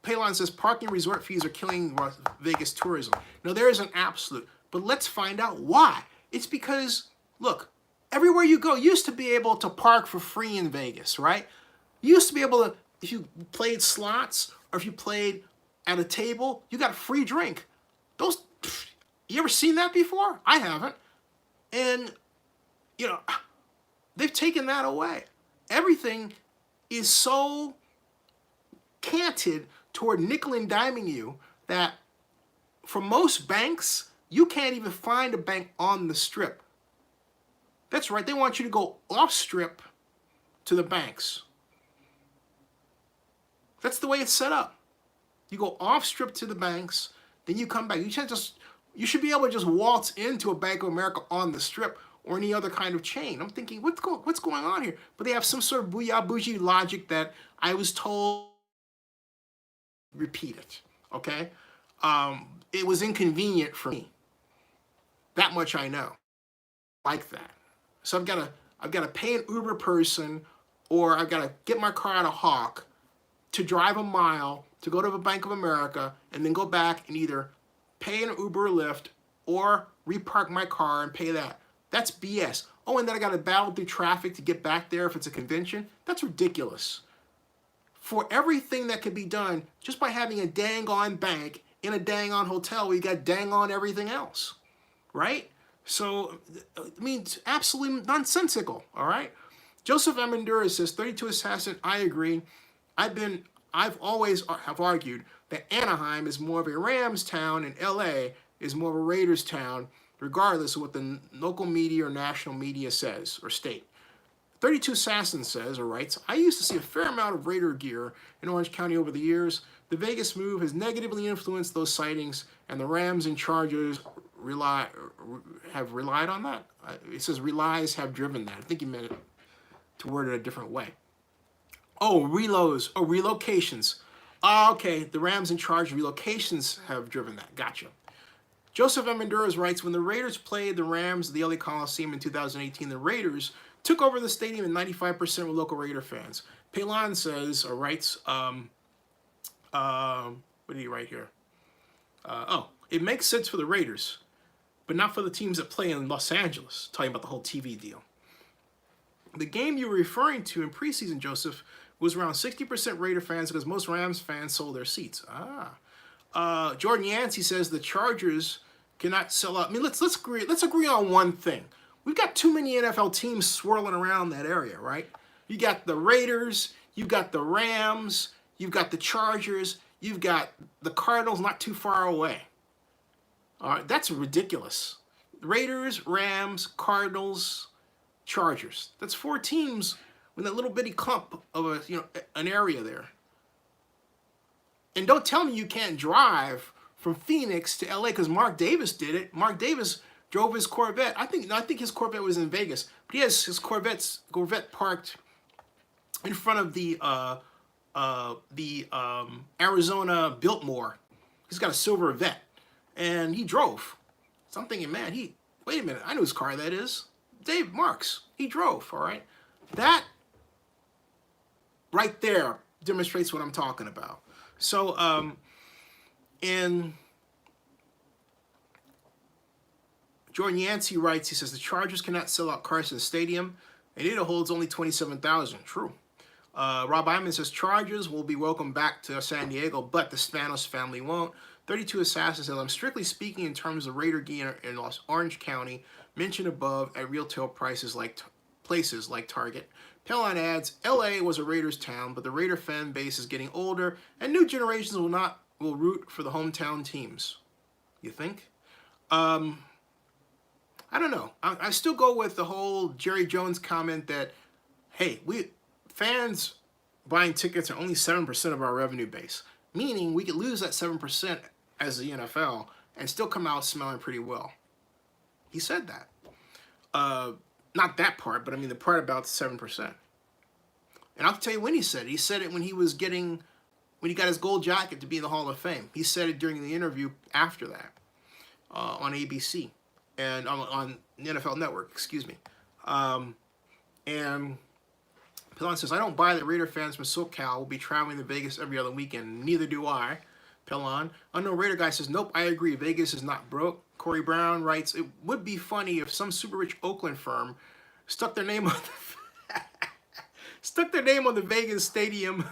Paylon says parking resort fees are killing Vegas tourism. Now, there is an absolute, but let's find out why. It's because, look, everywhere you go, you used to be able to park for free in Vegas, right? You used to be able to, if you played slots or if you played at a table, you got a free drink. You ever seen that before? I haven't. And, they've taken that away. Everything is so canted toward nickel and diming you that for most banks, you can't even find a bank on the strip. That's right, they want you to go off strip to the banks. That's the way it's set up. You go off strip to the banks, then you come back. You should be able to just waltz into a Bank of America on the strip or any other kind of chain. I'm thinking, what's going on here? But they have some sort of booyah bougie logic that I was told. Repeat it, okay? It was inconvenient for me. That much I know. Like that. So I've got to pay an Uber person, or I've got to get my car out of Hawk to drive a mile to go to the Bank of America and then go back and either pay an Uber or Lyft or repark my car and pay that. That's BS. Oh, and then I got to battle through traffic to get back there if it's a convention? That's ridiculous. For everything that could be done just by having a dang-on bank in a dang-on hotel where you got dang-on everything else, right? So, it's absolutely nonsensical, all right? Joseph Amendola says, 32 Assassin, I agree. I've always have argued that Anaheim is more of a Rams town and LA is more of a Raiders town, regardless of what the local media or national media says or state. 32 Assassin says, or writes, I used to see a fair amount of Raider gear in Orange County over the years. The Vegas move has negatively influenced those sightings, and the Rams and Chargers have relied on that. It says relies have driven that. I think he meant it to word it a different way. Oh, relocations. Okay, the Rams and Chargers relocations have driven that. Gotcha. Joseph Amendola writes, when the Raiders played the Rams at the LA Coliseum in 2018, the Raiders took over the stadium and 95% were local Raider fans. Paylon says, or writes, what did he write here? It makes sense for the Raiders, but not for the teams that play in Los Angeles, talking about the whole TV deal. The game you were referring to in preseason, Joseph, was around 60% Raider fans because most Rams fans sold their seats. Jordan Yancey says the Chargers cannot sell out. I mean, let's agree on one thing. We've got too many NFL teams swirling around that area, right? You got the Raiders, you got the Rams, you've got the Chargers, You've got the Cardinals not too far away. All right, that's ridiculous. Raiders, Rams, Cardinals, Chargers. That's 4 teams with that little bitty clump of an area there. And don't tell me you can't drive from Phoenix to LA, because Mark Davis did it. Mark Davis drove his Corvette. I think his Corvette was in Vegas, but he has his Corvette parked in front of the Arizona Biltmore. He's got a silver Vette, and he drove. So I'm thinking, man, wait a minute, I know whose car that is. Dave Marks. He drove. All right, that right there demonstrates what I'm talking about. So, and Jordan Yancey writes, he says, the Chargers cannot sell out Carson Stadium, and it holds only 27,000. True. Rob Iman says, Chargers will be welcome back to San Diego, but the Spanos family won't. 32 Assassin says, I'm strictly speaking in terms of Raider gear in Orange County, mentioned above at retail prices like places like Target. Pelon adds, LA was a Raiders town, but the Raider fan base is getting older, and new generations will root for the hometown teams. You think? I don't know. I still go with the whole Jerry Jones comment that, hey, fans buying tickets are only 7% of our revenue base, meaning we could lose that 7% as the NFL and still come out smelling pretty well. He said that. Not that part, but I mean the part about 7%. And I'll tell you when he said it. He said it when he got his gold jacket to be in the Hall of Fame. He said it during the interview after that on ABC and on the NFL Network, excuse me. And Pelon says, I don't buy that Raider fans from SoCal will be traveling to Vegas every other weekend. Neither do I. Pelon. Unknown Raider guy says, nope, I agree. Vegas is not broke. Corey Brown writes, it would be funny if some super rich Oakland firm stuck their name on the Vegas stadium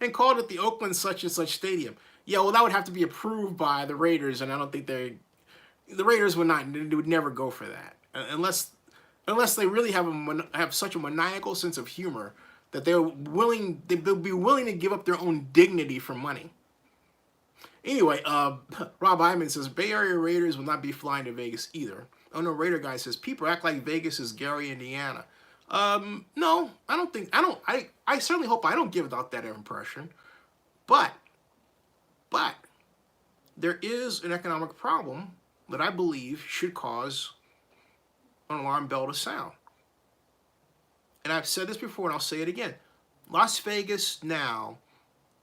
and called it the Oakland such and such stadium. Yeah, well, that would have to be approved by the Raiders, and I don't think the Raiders would never go for that unless they really have such a maniacal sense of humor that they'll be willing to give up their own dignity for money. Anyway, Rob Iman says, Bay Area Raiders will not be flying to Vegas either. Oh no, Raider guy says, people act like Vegas is Gary, Indiana. No, I certainly hope I don't give out that impression. But there is an economic problem that I believe should cause an alarm bell to sound. And I've said this before and I'll say it again. Las Vegas now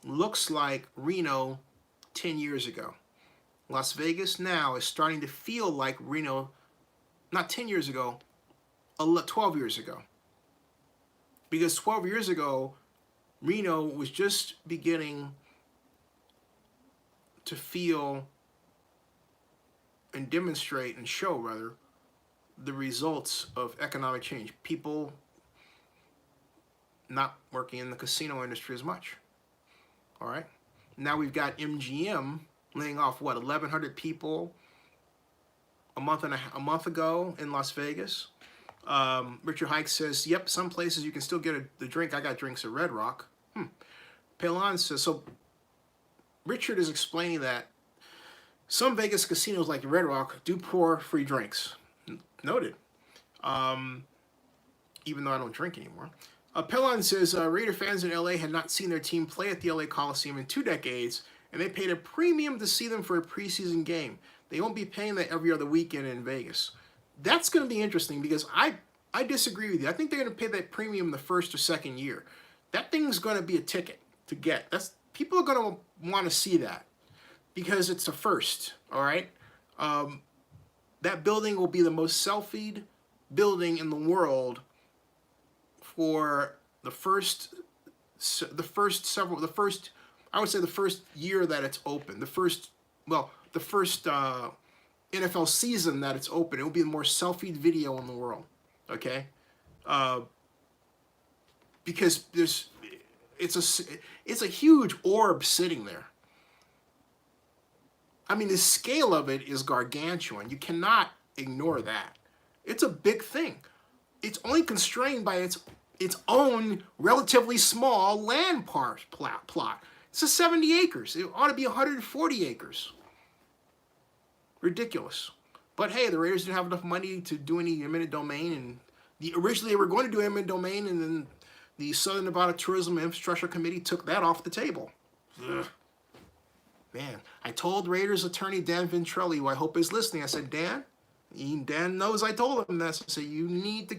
looks like Reno 10 years ago. Las Vegas now is starting to feel like Reno, not 10 years ago, 12 years ago. Because 12 years ago, Reno was just beginning to feel and demonstrate and show, rather, the results of economic change. People not working in the casino industry as much. All right? Now we've got MGM laying off, 1,100 people a month ago in Las Vegas. Richard Hike says, yep, some places you can still get the drink. I got drinks at Red Rock. Pelon says, so Richard is explaining that some Vegas casinos like the Red Rock do pour free drinks. Noted. Even though I don't drink anymore. Pelon says, Raider fans in LA had not seen their team play at the LA Coliseum in 2 decades, and they paid a premium to see them for a preseason game. They won't be paying that every other weekend in Vegas. That's going to be interesting because I disagree with you. I think they're going to pay that premium the first or second year. That thing's going to be a ticket to get. People are going to want to see that because it's a first, all right? That building will be the most selfied building in the world for the first year that it's open. The first NFL season that it's open. It will be the more selfied video in the world. Okay, because it's a huge orb sitting there. I mean, the scale of it is gargantuan. You cannot ignore that. It's a big thing. It's only constrained by its own relatively small land plot. It's a 70 acres. It ought to be 140 acres. Ridiculous. But hey, the Raiders didn't have enough money to do any eminent domain, and originally they were going to do eminent domain, and then the Southern Nevada Tourism and Infrastructure Committee took that off the table. Ugh. Man, I told Raiders attorney Dan Ventrelli, who I hope is listening, I said, Dan knows I told him this. I said, you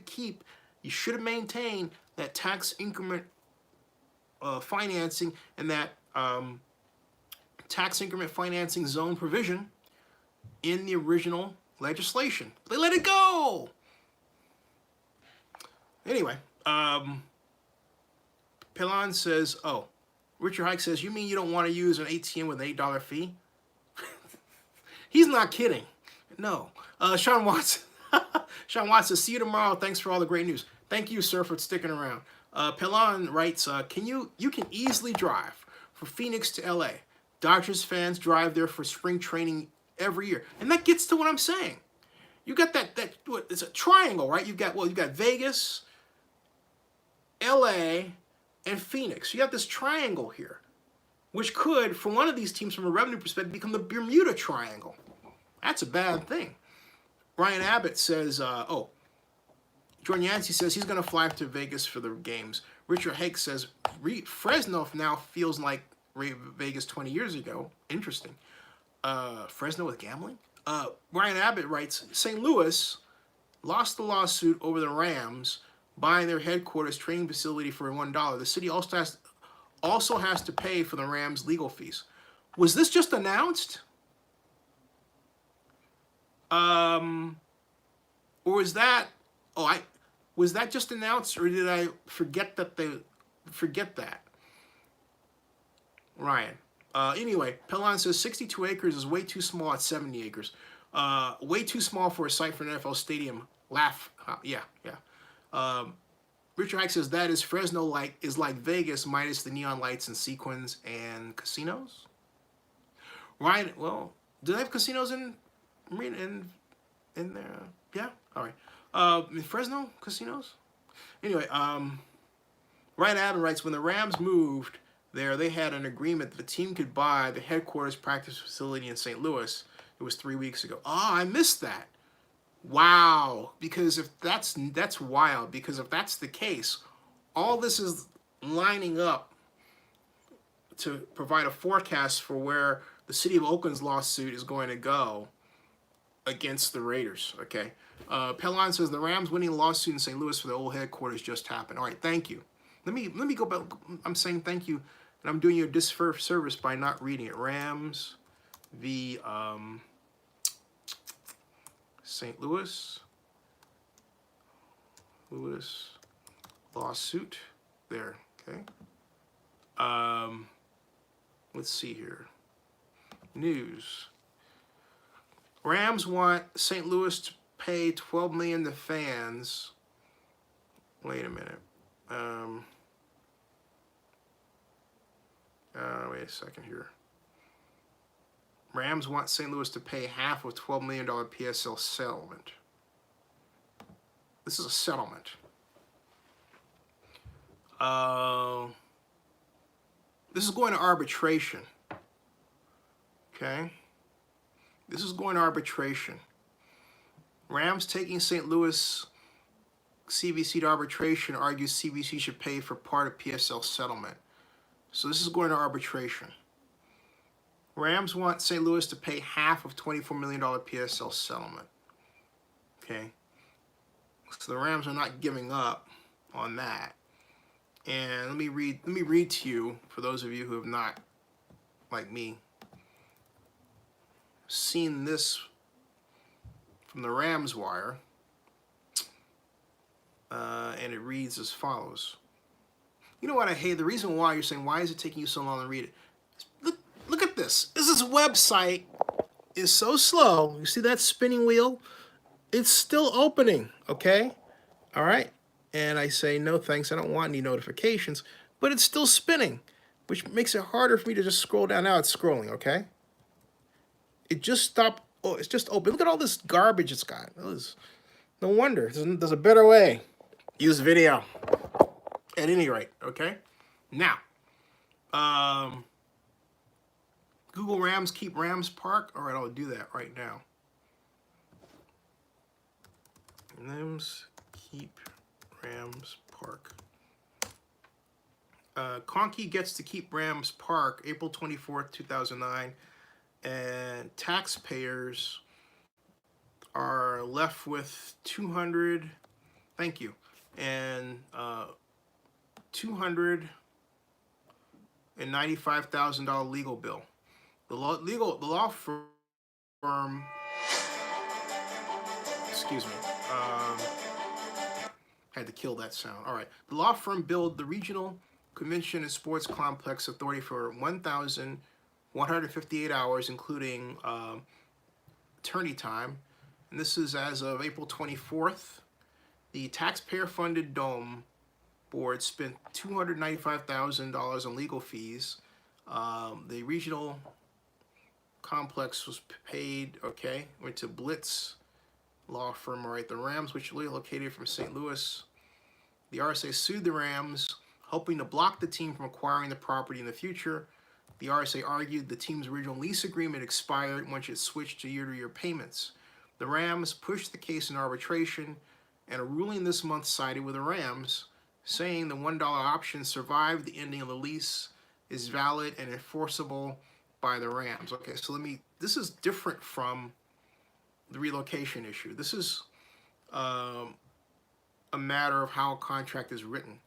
should have maintained that tax increment financing and that tax increment financing zone provision in the original legislation. They let it go. Anyway, Pelon says, oh, Richard Hike says, you mean you don't want to use an ATM with an $8 fee? He's not kidding. No. Sean Watts. Sean Watts says, see you tomorrow. Thanks for all the great news. Thank you, sir, for sticking around. Pelon writes, you can easily drive from Phoenix to LA. Dodgers fans drive there for spring training every year. And that gets to what I'm saying. You got it's a triangle, right? You've got Vegas, LA, and Phoenix. You got this triangle here, which could, for one of these teams from a revenue perspective, become the Bermuda Triangle. That's a bad thing. Ryan Abbott says, Jordan Yancey says he's going to fly to Vegas for the games. Richard Hake says Fresno now feels like Vegas 20 years ago. Interesting. Fresno with gambling? Ryan Abbott writes, St. Louis lost the lawsuit over the Rams buying their headquarters training facility for $1. The city also has to pay for the Rams' legal fees. Was this just announced? Or was that? Was that just announced, or did I forget that? Ryan. Anyway, Pelon says 62 acres is way too small at 70 acres. Way too small for a site for an NFL stadium. Laugh. Yeah. Richard Hike says that is Fresno is like Vegas minus the neon lights and sequins and casinos. Ryan, well, do they have casinos in there? Yeah. All right. In Fresno casinos. Anyway, Ryan Adam writes, when the Rams moved there, they had an agreement that the team could buy the headquarters practice facility in St. Louis. It was 3 weeks ago. Oh, I missed that. Wow. Because if that's wild. Because if that's the case, all this is lining up to provide a forecast for where the city of Oakland's lawsuit is going to go against the Raiders. Okay. Pelon says the Rams winning lawsuit in St. Louis for the old headquarters just happened. All right. Thank you. Let me go back. I'm saying thank you, and I'm doing you a disservice by not reading it. Rams v. St. Louis lawsuit. There. Okay. Let's see here. News. Rams want St. Louis to pay $12 million to fans. Wait a minute. Wait a second here. Rams want St. Louis to pay half of $12 million PSL settlement. This is a settlement. This is going to arbitration. Okay? This is going to arbitration. Rams taking St. Louis CVC to arbitration argues CVC should pay for part of PSL settlement. So this is going to arbitration. Rams want St. Louis to pay half of $24 million PSL settlement. Okay? So the Rams are not giving up on that. And let me read to you, for those of you who have not, like me, seen this from the Rams wire. And it reads as follows. You know what I hate? The reason why you're saying, why is it taking you so long to read it? Look at this. This website is so slow. You see that spinning wheel? It's still opening, okay? All right? And I say, no thanks, I don't want any notifications. But it's still spinning, which makes it harder for me to just scroll down. Now it's scrolling, okay? It just stopped. Oh, it's just open. Look at all this garbage it's got. No wonder. There's a better way. Use video. At any rate, okay? Now, Google Rams keep Rams Park. All right, I'll do that right now. Rams keep Rams Park. Conkey gets to keep Rams Park April 24th, 2009, and taxpayers are left with 200. Thank you, and $295,000 legal bill. The law firm. Excuse me. Had to kill that sound. All right. The law firm billed the Regional Convention and Sports Complex Authority for 1,158 hours, including attorney time. And this is as of April 24th. The taxpayer-funded Dome Board spent $295,000 on legal fees. The regional complex was paid, went to Blitz law firm, all right. The Rams, which are located from St. Louis. The RSA sued the Rams, hoping to block the team from acquiring the property in the future. The RSA argued the team's original lease agreement expired once it switched to year-to-year payments. The Rams pushed the case in arbitration, and a ruling this month sided with the Rams, saying the $1 option survived the ending of the lease, is valid and enforceable by the Rams. Okay, so this is different from the relocation issue. This is a matter of how a contract is written.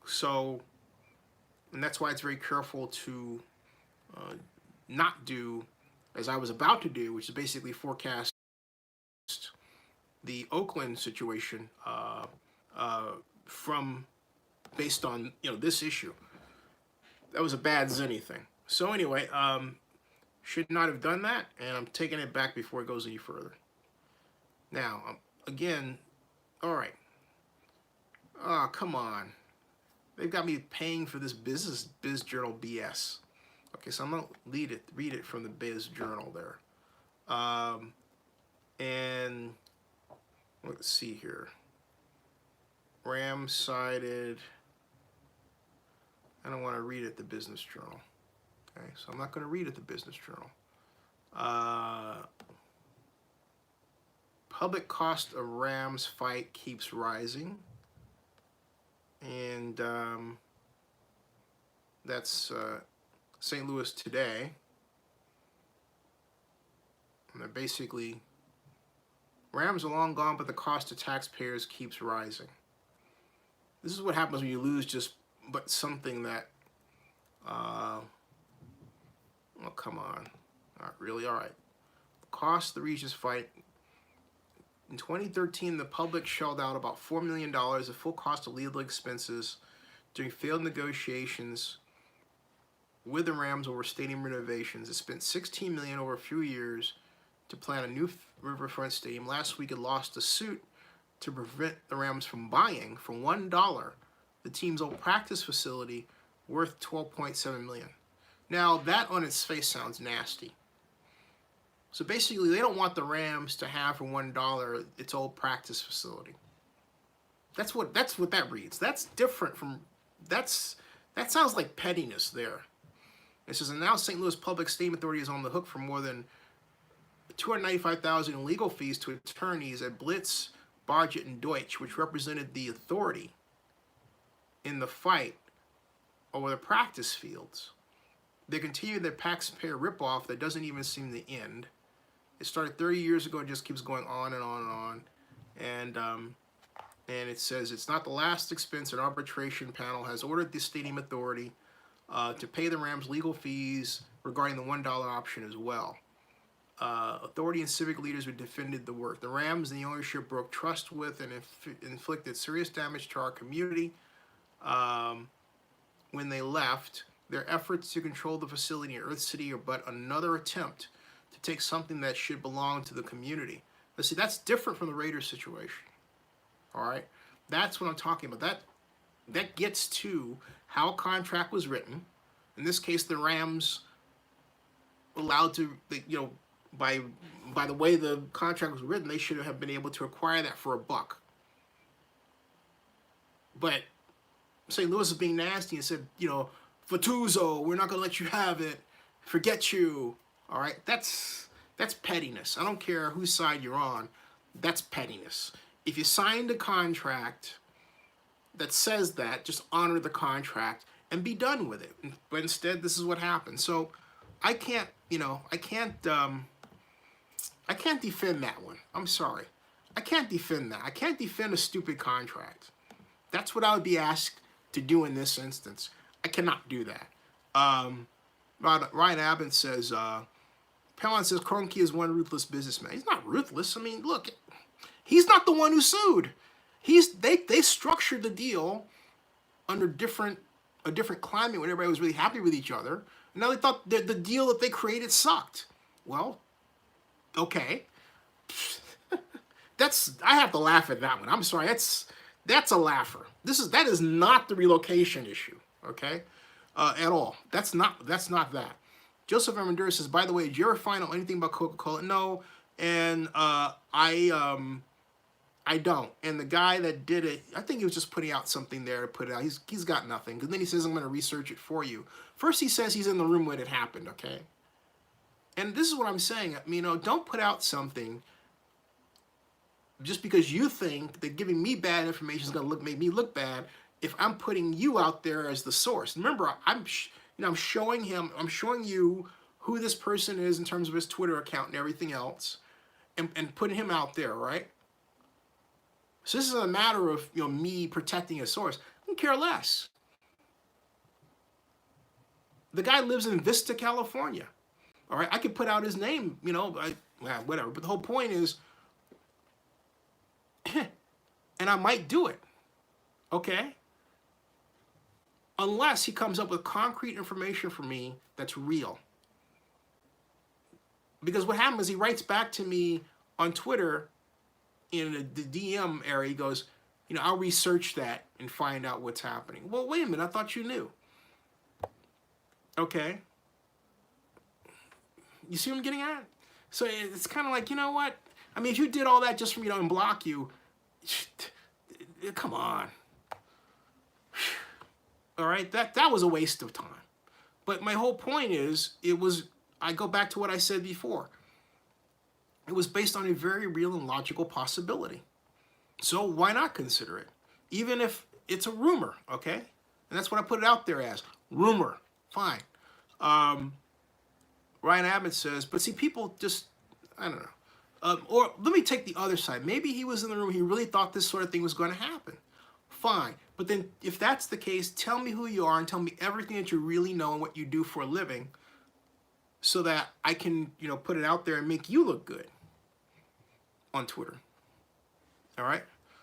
So, and that's why it's very careful to not do, as I was about to do, which is basically forecast the Oakland situation from based on this issue. That was a bad Zenny thing. So anyway, should not have done that, and I'm taking it back before it goes any further. Now, again, all right. Oh, come on. They've got me paying for this Biz Journal BS. Okay, so I'm gonna read it from the Biz Journal there. And let's see here. Rams cited. I don't want to read it the Business Journal. Okay, so I'm not going to read it the Business Journal. Public cost of Rams fight keeps rising. And that's St. Louis Today. And they're basically, Rams are long gone, but the cost to taxpayers keeps rising. This is what happens when you lose something that, oh, come on. Not really, all right. The cost of the Regis fight. In 2013, the public shelled out about $4 million of full cost of legal expenses during failed negotiations with the Rams over stadium renovations. It spent $16 million over a few years to plan a new riverfront stadium. Last week, it lost a suit to prevent the Rams from buying for $1 the team's old practice facility worth $12.7 million. Now, that on its face sounds nasty. So basically, they don't want the Rams to have for $1 its old practice facility. That's what that reads. That's different from that sounds like pettiness there. It says, and now St. Louis Public Stadium Authority is on the hook for more than $295,000 in legal fees to attorneys at Blitz, Bargett, and Deutsch, which represented the authority in the fight over the practice fields. They continue their taxpayer ripoff that doesn't even seem to end. It started 30 years ago and just keeps going on and on and on. And it says it's not the last expense. An arbitration panel has ordered the stadium authority to pay the Rams legal fees regarding the $1 option as well. Authority and civic leaders who defended the work. The Rams and the ownership broke trust with and inflicted serious damage to our community when they left. Their efforts to control the facility in Earth City are but another attempt to take something that should belong to the community. But see, that's different from the Raiders situation. All right? That's what I'm talking about. That gets to how a contract was written. In this case, the Rams allowed to, by the way the contract was written, they should have been able to acquire that for $1. But St. Louis is being nasty and said, Fatuzzo, we're not going to let you have it. Forget you. All right, that's pettiness. I don't care whose side you're on. That's pettiness. If you signed a contract that says that, just honor the contract and be done with it. But instead, this is what happened. So I can't, I can't defend that one. I'm sorry. I can't defend that. I can't defend a stupid contract. That's what I would be asked to do in this instance. I cannot do that. Ryan Abbott says, Palin says Kroenke is one ruthless businessman. He's not ruthless. I mean, look, he's not the one who sued. They structured the deal under a different climate when everybody was really happy with each other. And now they thought the deal that they created sucked. Well, okay. I have to laugh at that one. I'm sorry. That's a laugher. That is not the relocation issue, okay? At all. That's not that. Joseph Armendura says, by the way, did you ever find out anything about Coca-Cola? No, and I don't. And the guy that did it, I think he was just putting out something there to put it out. He's got nothing. And then he says, I'm going to research it for you. First, he says he's in the room when it happened, okay? And this is what I'm saying. Don't put out something just because you think that giving me bad information is going to make me look bad if I'm putting you out there as the source. Remember, I'm showing you who this person is in terms of his Twitter account and everything else, and putting him out there, right? So this is a matter of me protecting a source. I don't care less. The guy lives in Vista, California. All right, I could put out his name, whatever. But the whole point is, and I might do it, okay? Unless he comes up with concrete information for me that's real. Because what happens is he writes back to me on Twitter in the DM area. He goes, I'll research that and find out what's happening. Well, wait a minute, I thought you knew. Okay. You see what I'm getting at? So it's kind of like, you know what? I mean, if you did all that just for me to unblock you, come on. All right, that was a waste of time. But my whole point is, I go back to what I said before. It was based on a very real and logical possibility. So why not consider it? Even if it's a rumor, okay? And that's what I put it out there as, rumor. Fine. Ryan Abbott says, but see, people just, I don't know. Or let me take the other side. Maybe he was in the room, he really thought this sort of thing was going to happen. Fine. But then if that's the case, tell me who you are and tell me everything that you really know and what you do for a living so that I can, put it out there and make you look good on Twitter. All right?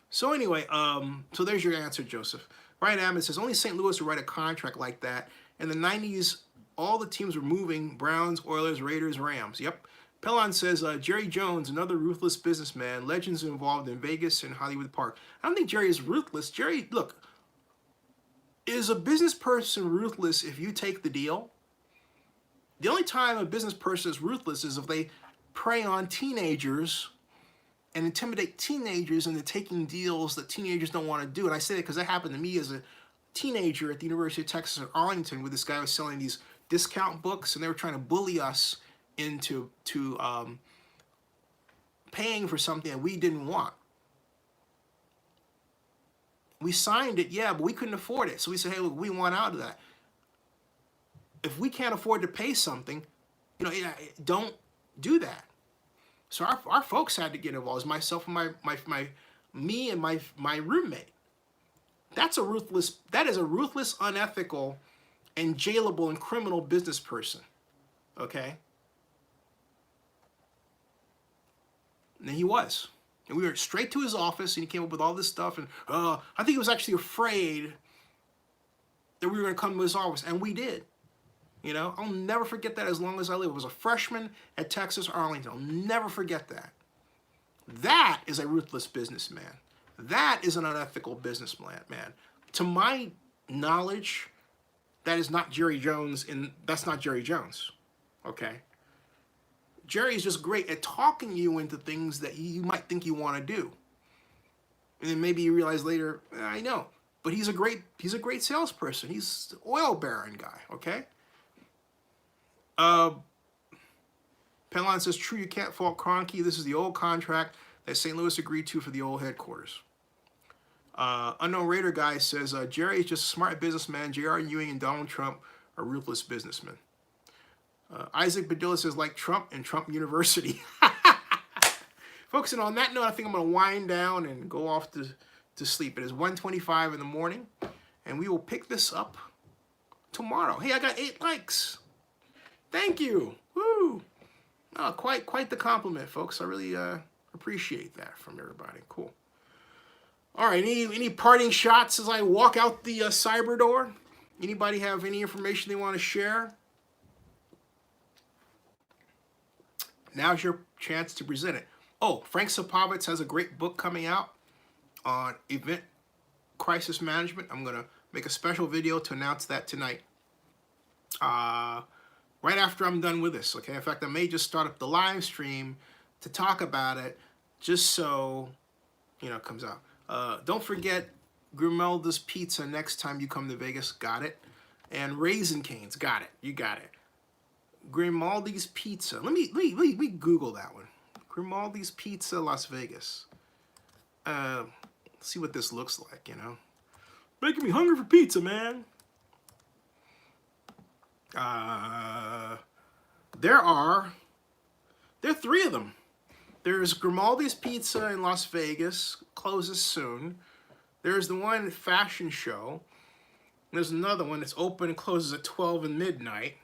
So anyway, so there's your answer, Joseph. Ryan Abbott says, only St. Louis would write a contract like that. In the 90s, all the teams were moving: Browns, Oilers, Raiders, Rams. Yep. Pelon says, Jerry Jones, another ruthless businessman, legends involved in Vegas and Hollywood Park. I don't think Jerry is ruthless. Jerry, look, is a business person ruthless if you take the deal? The only time a business person is ruthless is if they prey on teenagers and intimidate teenagers into taking deals that teenagers don't want to do. And I say that because that happened to me as a teenager at the University of Texas at Arlington, where this guy was selling these discount books, and they were trying to bully us into paying for something that we didn't want. We signed it, yeah, but we couldn't afford it. So we said, hey, look, we want out of that. If we can't afford to pay something, don't do that. So our folks had to get involved. It was myself and me and my roommate. That is a ruthless, unethical, and jailable and criminal business person. Okay? And he was. And we went straight to his office, and he came up with all this stuff. And I think he was actually afraid that we were going to come to his office, and we did. I'll never forget that as long as I live. I was a freshman at Texas Arlington. I'll never forget that. That is a ruthless businessman. That is an unethical businessman, man. To my knowledge, that is not Jerry Jones, and that's not Jerry Jones. Okay? Jerry is just great at talking you into things that you might think you want to do. And then maybe you realize later, I know. But he's a great salesperson. He's an oil baron guy, okay? Penline says, true, you can't fault Kroenke. This is the old contract that St. Louis agreed to for the old headquarters. Unknown Raider guy says, Jerry is just a smart businessman. J.R. Ewing and Donald Trump are ruthless businessmen. Isaac Badilla says, like Trump and Trump University. Folks, and on that note, I think I'm going to wind down and go off to sleep. It is 1:25 in the morning, and we will pick this up tomorrow. Hey, I got 8 likes. Thank you. Woo! Oh, quite the compliment, folks. I really appreciate that from everybody. Cool. All right, any parting shots as I walk out the cyber door? Anybody have any information they want to share? Now's your chance to present it. Oh, Frank Sapovitz has a great book coming out on event crisis management. I'm going to make a special video to announce that tonight. Right after I'm done with this, okay? In fact, I may just start up the live stream to talk about it just so, you know, it comes out. Don't forget Grimalda's Pizza next time you come to Vegas. Got it. And Raisin Canes. Got it. You got it. Grimaldi's Pizza. Let me Google that one. Grimaldi's Pizza, Las Vegas. See what this looks like, you know. Making me hungry for pizza, man. There are 3 of them. There's Grimaldi's Pizza in Las Vegas, closes soon. There's the one fashion show. There's another one that's open and closes at 12 and midnight.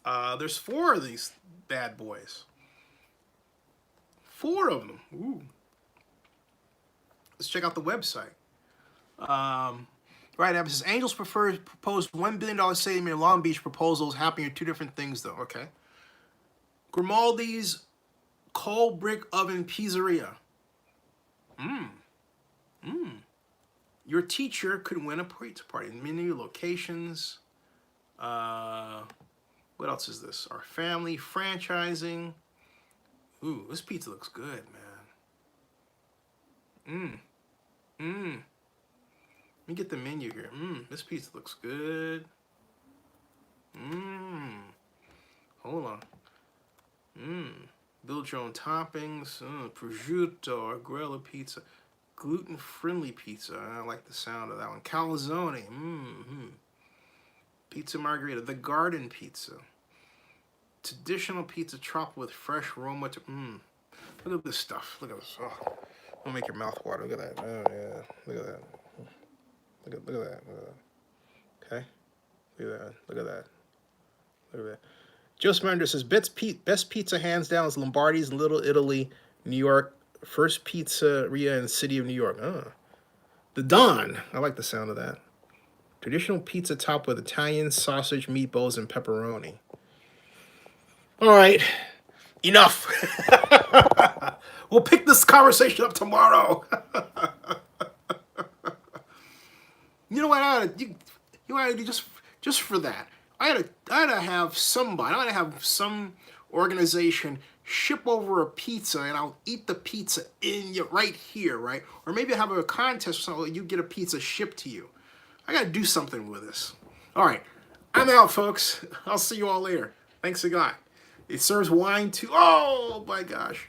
There's 4 of these bad boys. 4 of them. Ooh. Let's check out the website. Right, Abby says, Angels proposed $1 billion stadium in Long Beach. Proposals happening are 2 different things, though. Okay. Grimaldi's Coal Brick Oven Pizzeria. Your teacher could win a pizza party. Menu, locations. What else is this? Our family, franchising. Ooh, this pizza looks good, man. Let me get the menu here. This pizza looks good. Hold on. Build your own toppings. Prosciutto, Agrella pizza. Gluten-friendly pizza. I like the sound of that one. Calzone. Pizza margherita. The Garden Pizza. Traditional pizza chopped with fresh aroma. Look at this stuff. Look at this. Oh, it'll make your mouth water. Look at that. Oh, yeah. Look at that. Look at that. Look at that. Okay. Look at that. Look at that. Look at that. Joe Smander says, best pizza hands down is Lombardi's Little Italy, New York. First pizzeria in the city of New York. The Don. I like the sound of that. Traditional pizza topped with Italian sausage, meatballs, and pepperoni. All right. Enough. We'll pick this conversation up tomorrow. You know what I ought to do? You ought to do just for that. I ought to have somebody. I ought to have some organization ship over a pizza, and I'll eat the pizza right here, right? Or maybe have a contest or something. You get a pizza shipped to you. I got to do something with this. All right. I'm out, folks. I'll see you all later. Thanks a lot. It serves wine too. Oh, my gosh.